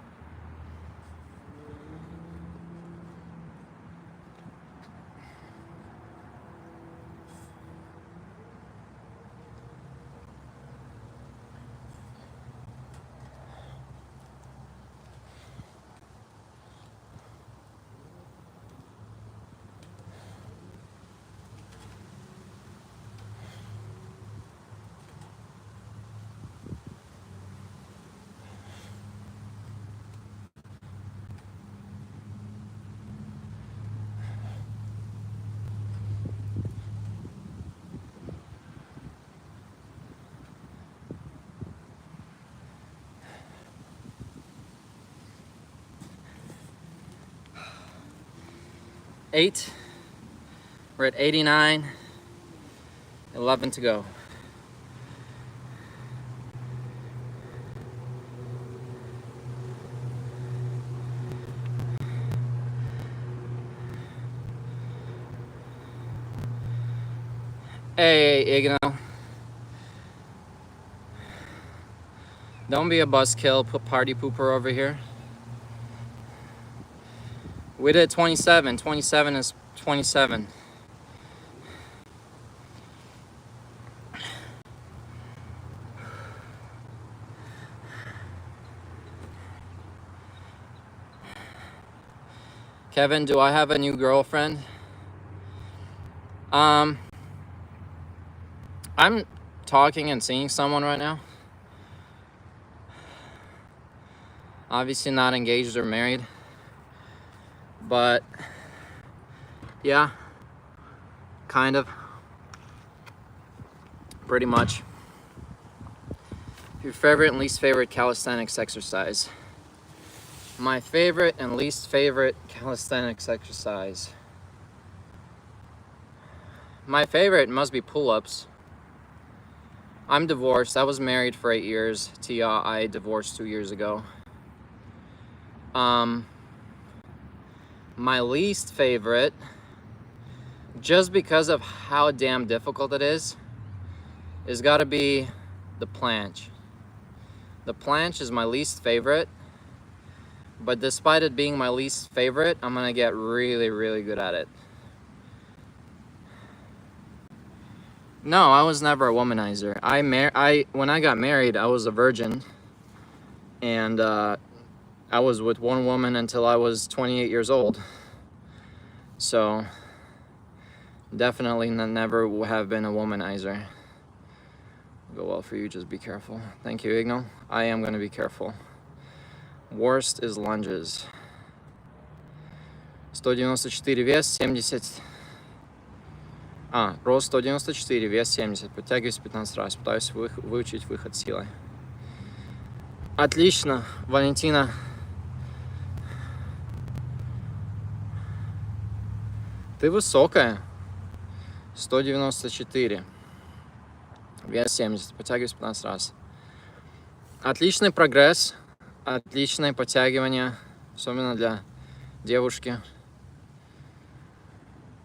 [SPEAKER 1] Eight. We're at 89. 11 to go. Hey, Igno. Don't be a buzzkill, put party pooper over here. We did 27. 27 is 27. Kevin, do I have a new girlfriend? I'm talking and seeing someone right now. Obviously not engaged or married. But yeah, kind of. Pretty much. Your favorite and least favorite calisthenics exercise? My favorite and least favorite calisthenics exercise. My favorite must be pull-ups. I'm divorced. I was married for 8 years. Tia, I divorced 2 years ago. My least favorite, just because of how damn difficult it is gotta be the planche. The planche is my least favorite, but despite it being my least favorite, I'm gonna get really, really good at it. No, I was never a womanizer. When I got married, I was a virgin, and I was with one woman until I was 28 years old. So definitely never have been a womanizer. Go well for you, just be careful. Thank you, Igno. I am gonna be careful. Worst is lunges. 194, вес 70. Рост 194, вес 70. Подтягиваюсь 15 раз. Пытаюсь выучить выход силой. Отлично, Валентина. Ты высокая. 194. Вес 70. Подтягиваюсь 15 раз. Отличный прогресс. Отличное подтягивание. Особенно для девушки.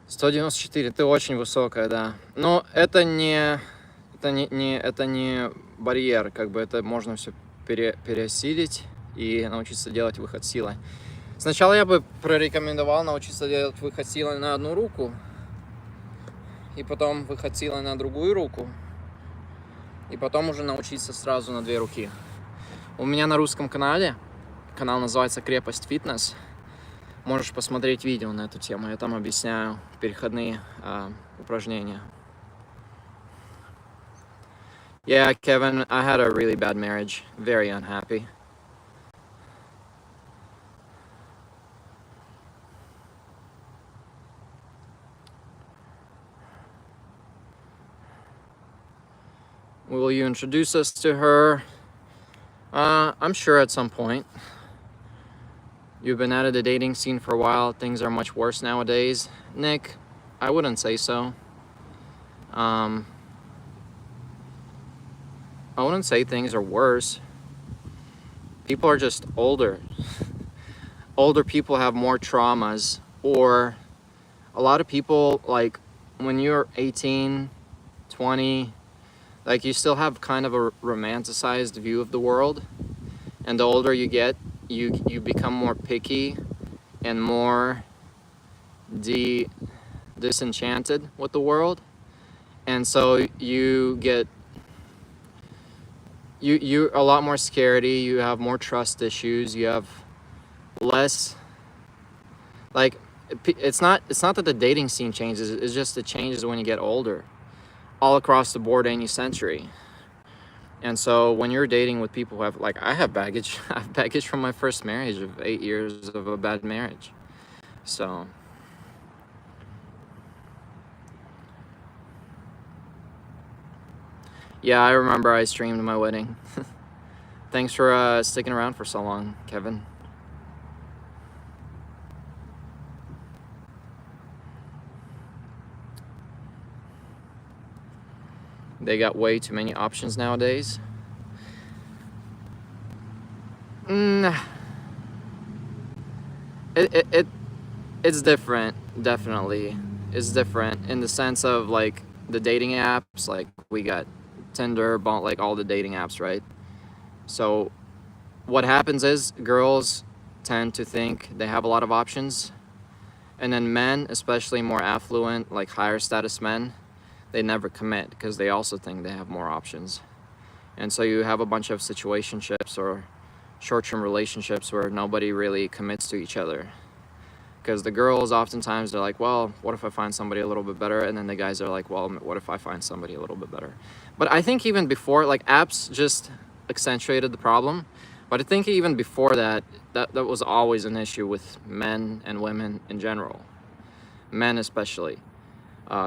[SPEAKER 1] 194. Ты очень высокая, да. Но это не барьер. Как бы это можно все пересилить и научиться делать выход силой. Сначала я бы прорекомендовал научиться делать выход силой на одну руку. И потом выход силой на другую руку. И потом уже научиться сразу на 2 руки. У меня на русском канале, канал называется «Крепость фитнес», можешь посмотреть видео на эту тему, я там объясняю переходные упражнения. Yeah, Kevin, I had a really bad marriage, very unhappy. Will you introduce us to her? I'm sure at some point. You've been out of the dating scene for a while. Things are much worse nowadays. Nick, I wouldn't say so. I wouldn't say things are worse. People are just older. Older people have more traumas, or a lot of people, like when you're 18, 20, like you still have kind of a romanticized view of the world, and the older you get, you become more picky and more disenchanted with the world, and so you're a lot more scaredy. You have more trust issues. You have less, like, it's not that the dating scene changes. It's just it changes when you get older, all across the board, any century. And so when you're dating with people who have, like, I have baggage. I have baggage from my first marriage of 8 years of a bad marriage. So yeah, I remember I streamed my wedding. Thanks for sticking around for so long, Kevin. They got way too many options nowadays. It's different, definitely. It's different in the sense of, like, the dating apps. Like, we got Tinder, like all the dating apps, right? So what happens is girls tend to think they have a lot of options And then men, especially more affluent, like higher status men, they never commit because they also think they have more options. And so you have a bunch of situationships or short-term relationships where nobody really commits to each other. Because the girls oftentimes they're like, well, what if I find somebody a little bit better? And then the guys are like, well, what if I find somebody a little bit better? But I think even before, like, apps just accentuated the problem. But I think even before that, that was always an issue with men and women in general. Men especially,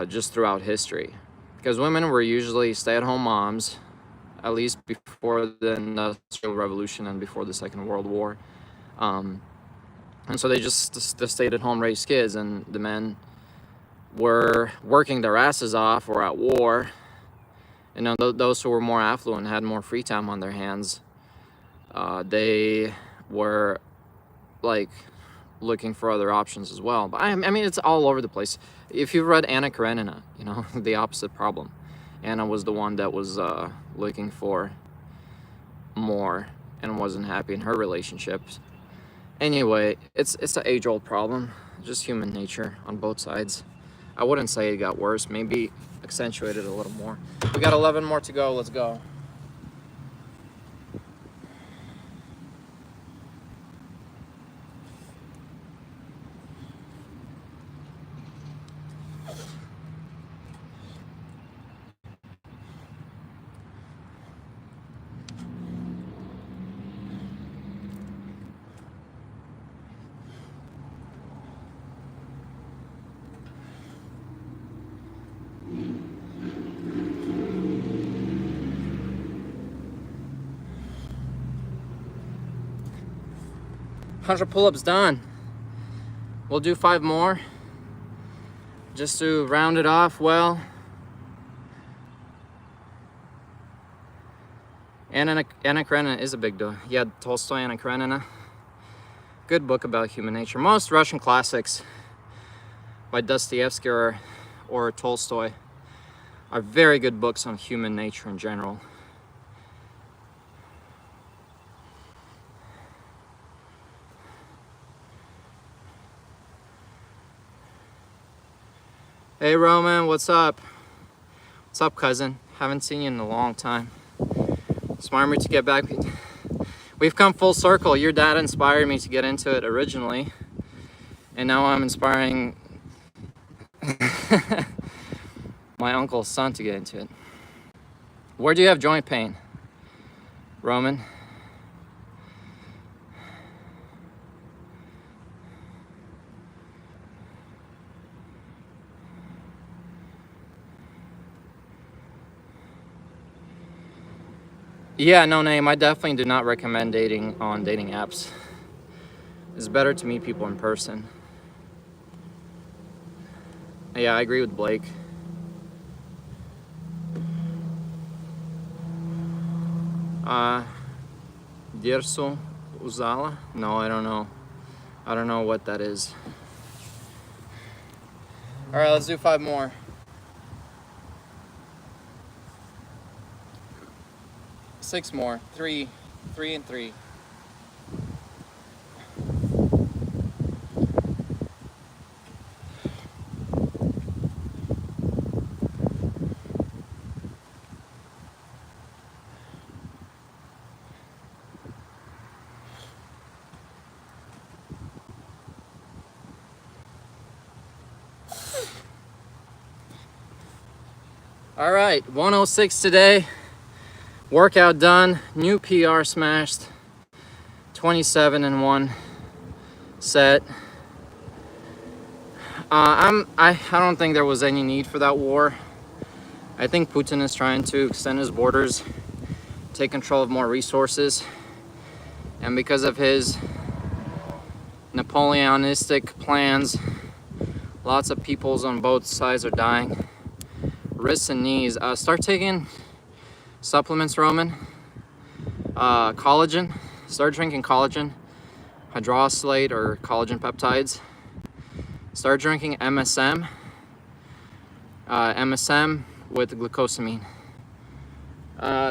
[SPEAKER 1] just throughout history. Because women were usually stay-at-home moms, at least before the Industrial Revolution and before the Second World War. And so they just stayed at home, raised kids, and the men were working their asses off or at war. You know, those who were more affluent had more free time on their hands. They were like looking for other options as well. But I mean, it's all over the place. If you've read Anna Karenina, you know, the opposite problem. Anna was the one that was looking for more and wasn't happy in her relationships. Anyway, it's an age-old problem, just human nature on both sides. I wouldn't say it got worse, maybe accentuated a little more. We got 11 more to go, let's go. $100 pull-ups done. We'll do 5 more just to round it off well. Anna Karenina is a big deal. Yeah, Tolstoy, Anna Karenina. Good book about human nature. Most Russian classics by Dostoevsky or Tolstoy are very good books on human nature in general. Hey Roman, what's up? What's up, cousin? Haven't seen you in a long time. Inspired me to get back. We've come full circle. Your dad inspired me to get into it originally, and now I'm inspiring my uncle's son to get into it. Where do you have joint pain, Roman? Yeah, no name. I definitely do not recommend dating on dating apps. It's better to meet people in person. Yeah, I agree with Blake. Dierso Uzala? No, I don't know. I don't know what that is. All right, let's do 5 more. Six more. 3 and 3. All right, 106 today. Workout done. New PR smashed. 27 in 1 set. I don't think there was any need for that war. I think Putin is trying to extend his borders, take control of more resources, and because of his Napoleonistic plans, lots of peoples on both sides are dying. Wrists and knees. Start taking supplements, Roman. Collagen. Start drinking collagen, hydroxylate or collagen peptides. Start drinking MSM. MSM with glucosamine.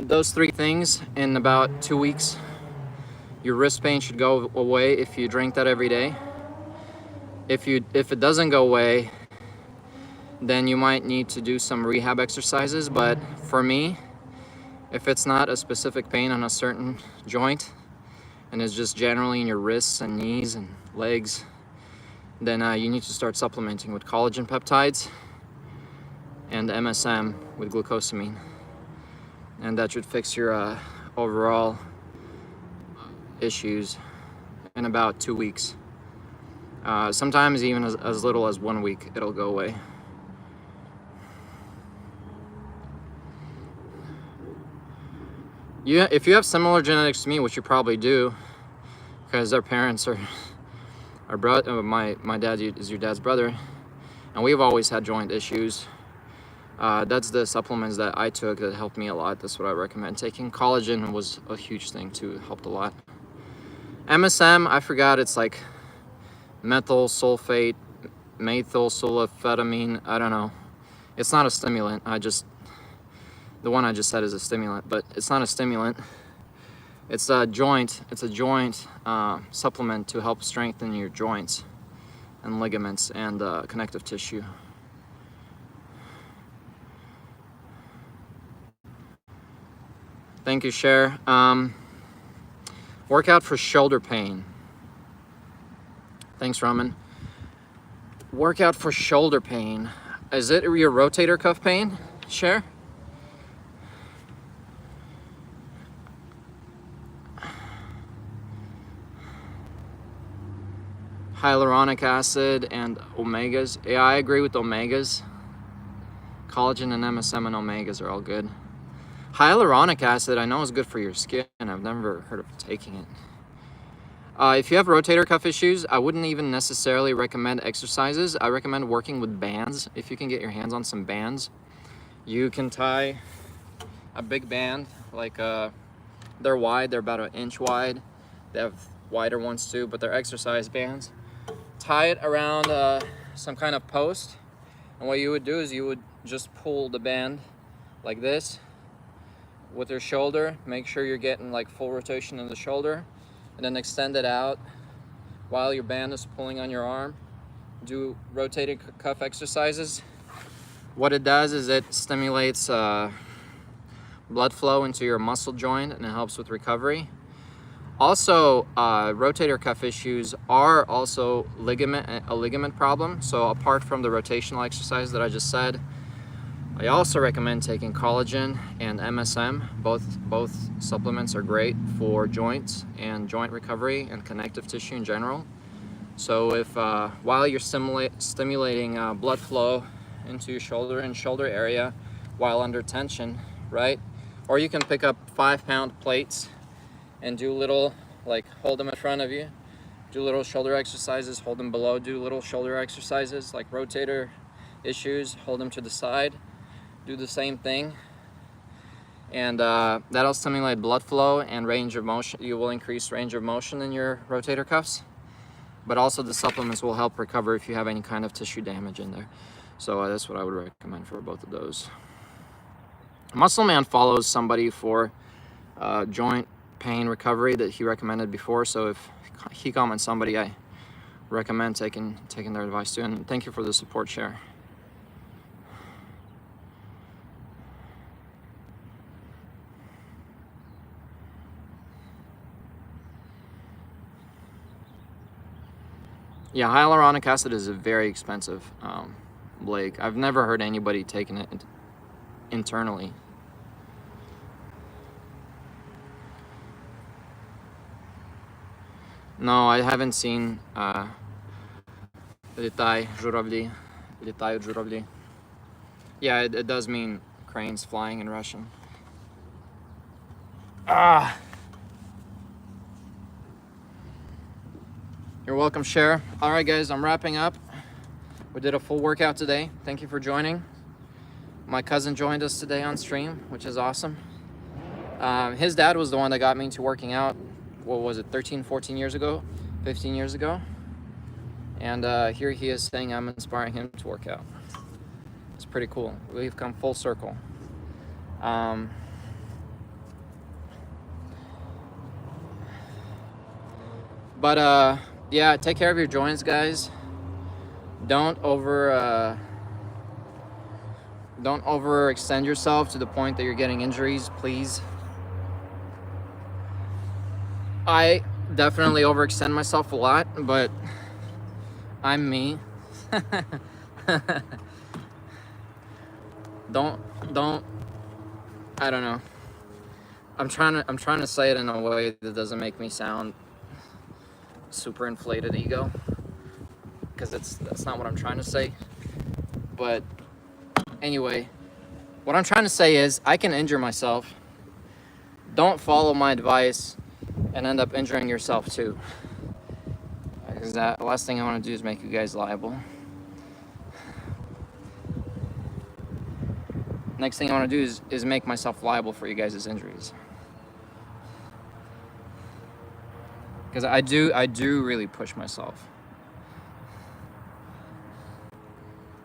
[SPEAKER 1] Those 3 things in about 2 weeks. Your wrist pain should go away if you drink that every day.
[SPEAKER 2] If it doesn't go away, then you might need to do some rehab exercises. But for me, if it's not a specific pain on a certain joint and it's just generally in your wrists and knees and legs, then you need to start supplementing with collagen peptides and MSM with glucosamine, and that should fix your overall issues in about 2 weeks. Sometimes even as little as 1 week, it'll go away. Yeah, if you have similar genetics to me, which you probably do, because our parents are my dad is your dad's brother, and we've always had joint issues. That's the supplements that I took that helped me a lot. That's what I recommend taking. Collagen was a huge thing too, it helped a lot. MSM, I forgot, it's like methyl sulfate, methyl sulfetamine, I don't know. It's not a stimulant. The one I just said is a stimulant, but it's not a stimulant. It's a joint supplement to help strengthen your joints and ligaments and connective tissue. Thank you, Cher. Workout for shoulder pain. Thanks, Raman. Workout for shoulder pain. Is it your rotator cuff pain, Cher? Hyaluronic acid and omegas. Yeah, I agree with omegas. Collagen and MSM and omegas are all good. Hyaluronic acid, I know is good for your skin. I've never heard of taking it. If you have rotator cuff issues, I wouldn't even necessarily recommend exercises. I recommend working with bands. If you can get your hands on some bands, you can tie a big band, like they're wide, they're about 1 inch wide. They have wider ones too, but they're exercise bands. Tie it around some kind of post, and what you would do is you would just pull the band like this with your shoulder. Make sure you're getting like full rotation in the shoulder, and then extend it out while your band is pulling on your arm. Do rotating cuff exercises. What it does is it stimulates blood flow into your muscle joint, and it helps with recovery. Also, rotator cuff issues are also a ligament problem. So apart from the rotational exercise that I just said, I also recommend taking collagen and MSM. Both supplements are great for joints and joint recovery and connective tissue in general. So if while you're stimulating blood flow into your shoulder and shoulder area while under tension, right? Or you can pick up 5-pound plates and do little, like hold them in front of you, do little shoulder exercises, hold them below, do little shoulder exercises like rotator issues, hold them to the side, do the same thing, and that'll stimulate blood flow and range of motion. You will increase range of motion in your rotator cuffs, but also the supplements will help recover if you have any kind of tissue damage in there. So that's what I would recommend for both of those. Muscle Man follows somebody for joint pain recovery that he recommended before, so if he comments somebody, I recommend taking their advice too. And thank you for the support, Share. Yeah, hyaluronic acid is a very expensive Blake. I've never heard anybody taking it internally. No, I haven't seen Litai Zhuravli. Yeah, it does mean cranes flying in Russian. You're welcome, Cher. All right, guys, I'm wrapping up. We did a full workout today. Thank you for joining. My cousin joined us today on stream, which is awesome. His dad was the one that got me into working out, what was it, 13, 14 years ago, 15 years ago. And here he is saying I'm inspiring him to work out. It's pretty cool. We've come full circle. Yeah, take care of your joints, guys. don't overextend yourself to the point that you're getting injuries, please. I definitely overextend myself a lot, but I'm me. don't I don't know. I'm trying to say it in a way that doesn't make me sound super inflated ego, because that's not what I'm trying to say. But anyway, what I'm trying to say is I can injure myself. Don't follow my advice and end up injuring yourself too. Because the last thing I want to do is make you guys liable. Next thing I want to do is make myself liable for you guys' injuries. Because I do really push myself.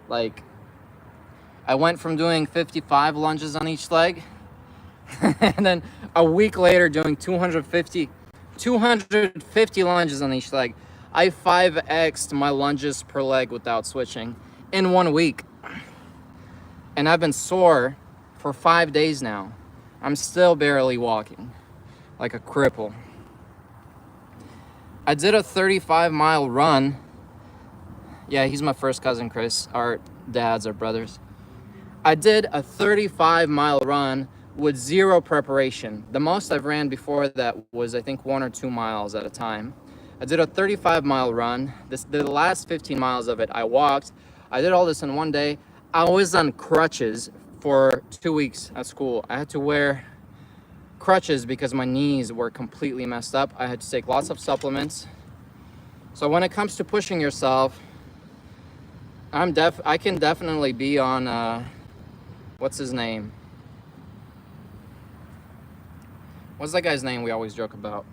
[SPEAKER 2] Like, I went from doing 55 lunges on each leg and then a week later doing 250 lunges on each leg. I 5x'd my lunges per leg without switching in 1 week. And I've been sore for 5 days now. I'm still barely walking, like a cripple. I did a 35-mile run. Yeah, he's my first cousin, Chris. Our dads are brothers. I did a 35-mile run with zero preparation. The most I've ran before that was, I think, 1 or 2 miles at a time. I did a 35-mile run. The last 15 miles of it, I walked. I did all this in 1 day. I was on crutches for 2 weeks at school. I had to wear crutches because my knees were completely messed up. I had to take lots of supplements. So when it comes to pushing yourself, I can definitely be on what's his name? What's that guy's name we always joke about?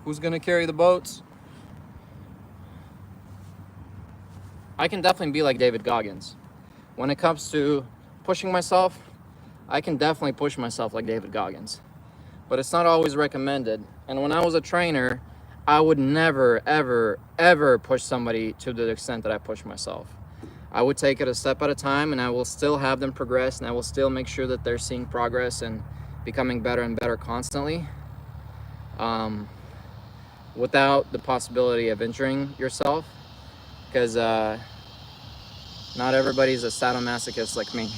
[SPEAKER 2] Who's gonna carry the boats? I can definitely be like David Goggins. When it comes to pushing myself, I can definitely push myself like David Goggins. But it's not always recommended. And when I was a trainer, I would never, ever, ever push somebody to the extent that I push myself. I would take it a step at a time, and I will still have them progress, and I will still make sure that they're seeing progress and becoming better and better constantly, without the possibility of injuring yourself, because not everybody's a sadomasochist like me.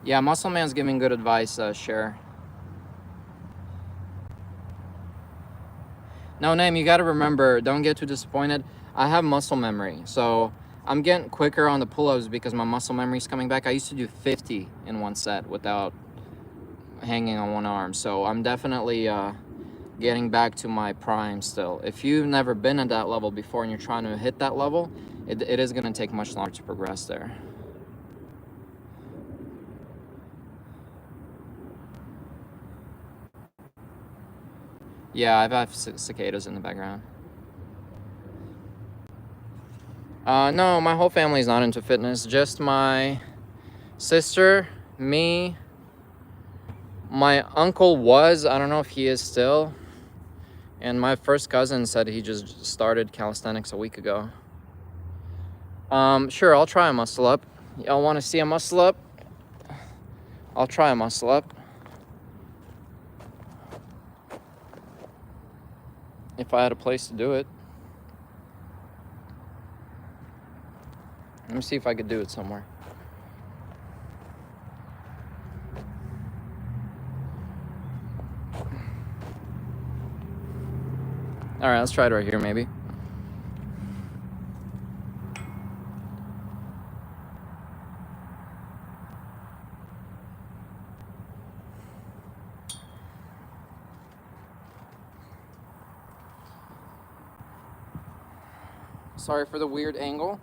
[SPEAKER 2] Yeah, Muscle Man's giving good advice, Cher. No, Name, you gotta remember, don't get too disappointed. I have muscle memory, so I'm getting quicker on the pull-ups because my muscle memory is coming back. I used to do 50 in one set without hanging on one arm, so I'm definitely getting back to my prime still. If you've never been at that level before and you're trying to hit that level, it is gonna take much longer to progress there. Yeah, I have cicadas in the background. No, my whole family's not into fitness. Just my sister, me, my uncle was. I don't know if he is still. And my first cousin said he just started calisthenics a week ago. Sure, I'll try a muscle up. Y'all want to see a muscle up? I'll try a muscle up. If I had a place to do it. Let me see if I could do it somewhere. All right, let's try it right here, maybe. Sorry for the weird angle.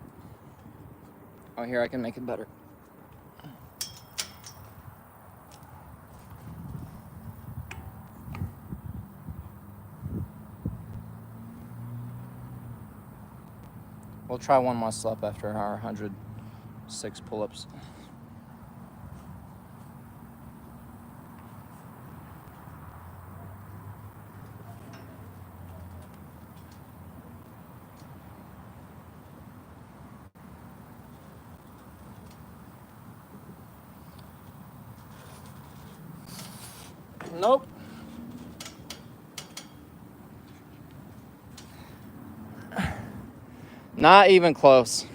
[SPEAKER 2] Oh, here, I can make it better. try one muscle up after our 106 pull-ups. Nope. Not even close.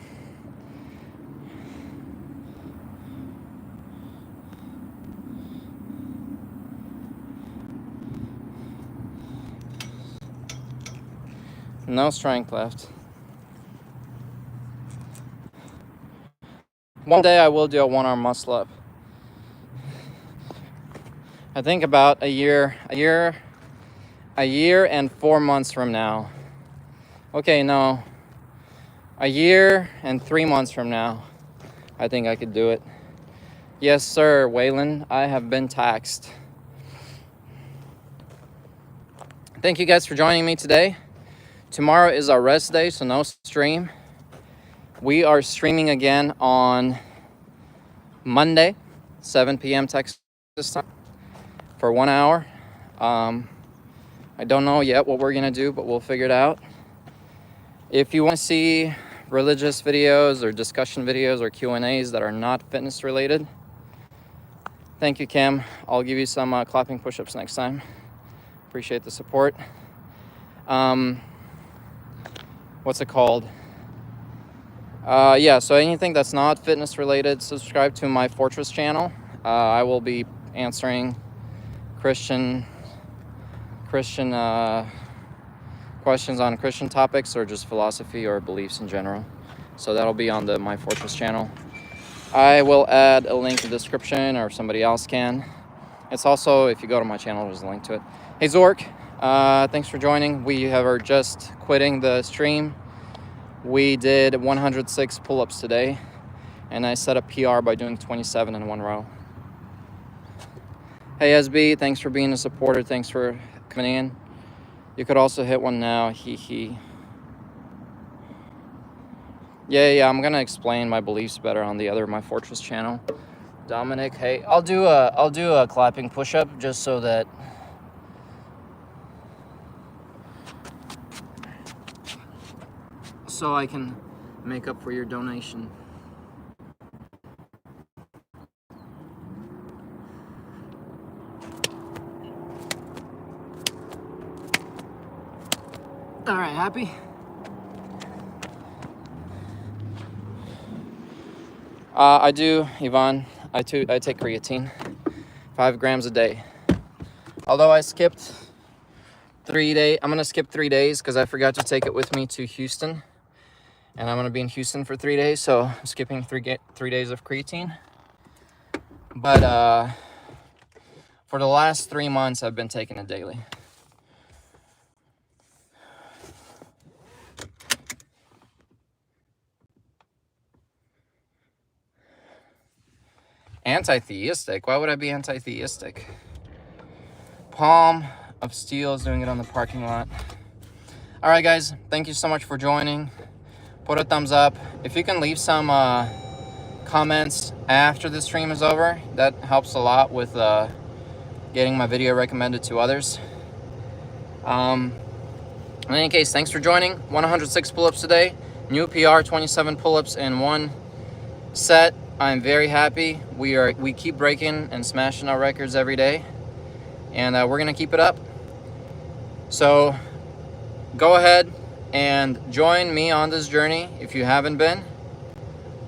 [SPEAKER 2] No strength left. One day I will do a one-arm muscle up. I think about a year and 4 months from now. Okay, no. A year and 3 months from now, I think I could do it. Yes, sir, Waylon, I have been taxed. Thank you guys for joining me today. Tomorrow is our rest day, so no stream. We are streaming again on Monday, 7 p.m. Texas time for 1 hour. I don't know yet what we're gonna do, but we'll figure it out. If you want to see religious videos or discussion videos or Q&As that are not fitness related, thank you, Kim. I'll give you some clapping push-ups next time. Appreciate the support. What's it called? Yeah, so anything that's not fitness related, subscribe to my Fortress channel. I will be answering Christian questions on Christian topics or just philosophy or beliefs in general. So that'll be on the My Fortress channel. I will add a link in the description, or if somebody else can. It's also, if you go to my channel, there's a link to it. Hey Zork, thanks for joining. We are just quitting the stream. We did 106 pull-ups today, and I set a PR by doing 27 in one row. Hey SB, thanks for being a supporter. Thanks for coming in. You could also hit one now, hee. Yeah, I'm gonna explain my beliefs better on the other My Fortress channel. Dominic, hey, I'll do a clapping push-up just so that I can make up for your donation. All right, happy? I do, Yvonne. I take creatine, 5 grams a day. Although I skipped 3 days, I'm gonna skip 3 days because I forgot to take it with me to Houston, and I'm gonna be in Houston for 3 days, so I'm skipping 3 days of creatine. But for the last 3 months, I've been taking it daily. Anti-theistic? Why would I be anti-theistic? Palm of Steel is doing it on the parking lot. All right, guys, thank you so much for joining. Put a thumbs up. If you can leave some comments after the stream is over, that helps a lot with getting my video recommended to others. In any case, thanks for joining. 106 pull-ups today. New PR, 27 pull-ups in one set. I'm very happy. We keep breaking and smashing our records every day, and we're gonna keep it up. So go ahead and join me on this journey if you haven't been.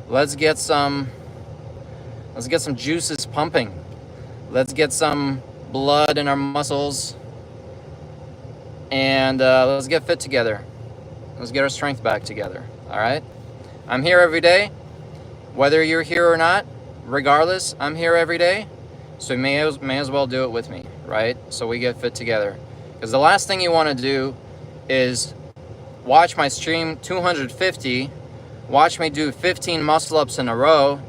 [SPEAKER 2] Let's get some juices pumping. Let's get some blood in our muscles, and let's get fit together. Let's get our strength back together. All right, I'm here every day. Whether you're here or not, regardless, I'm here every day, so you may as well do it with me, right? So we get fit together. Because the last thing you want to do is watch my stream 250, watch me do 15 muscle-ups in a row,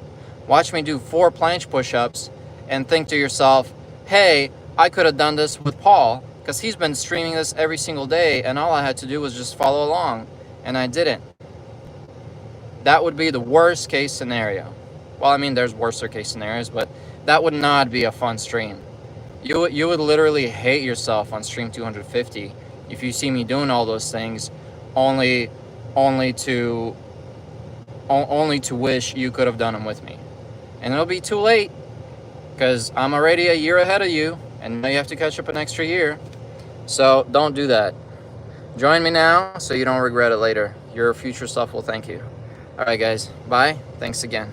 [SPEAKER 2] watch me do 4 planche push-ups, and think to yourself, hey, I could have done this with Paul, because he's been streaming this every single day, and all I had to do was just follow along, and I didn't. that would be the worst case scenario. Well, I mean, there's worser case scenarios, but that would not be a fun stream. You would literally hate yourself on stream 250 if you see me doing all those things, only to wish you could have done them with me. And it'll be too late, because I'm already a year ahead of you, and now you have to catch up an extra year. So don't do that. Join me now so you don't regret it later. Your future self will thank you. All right, guys. Bye. Thanks again.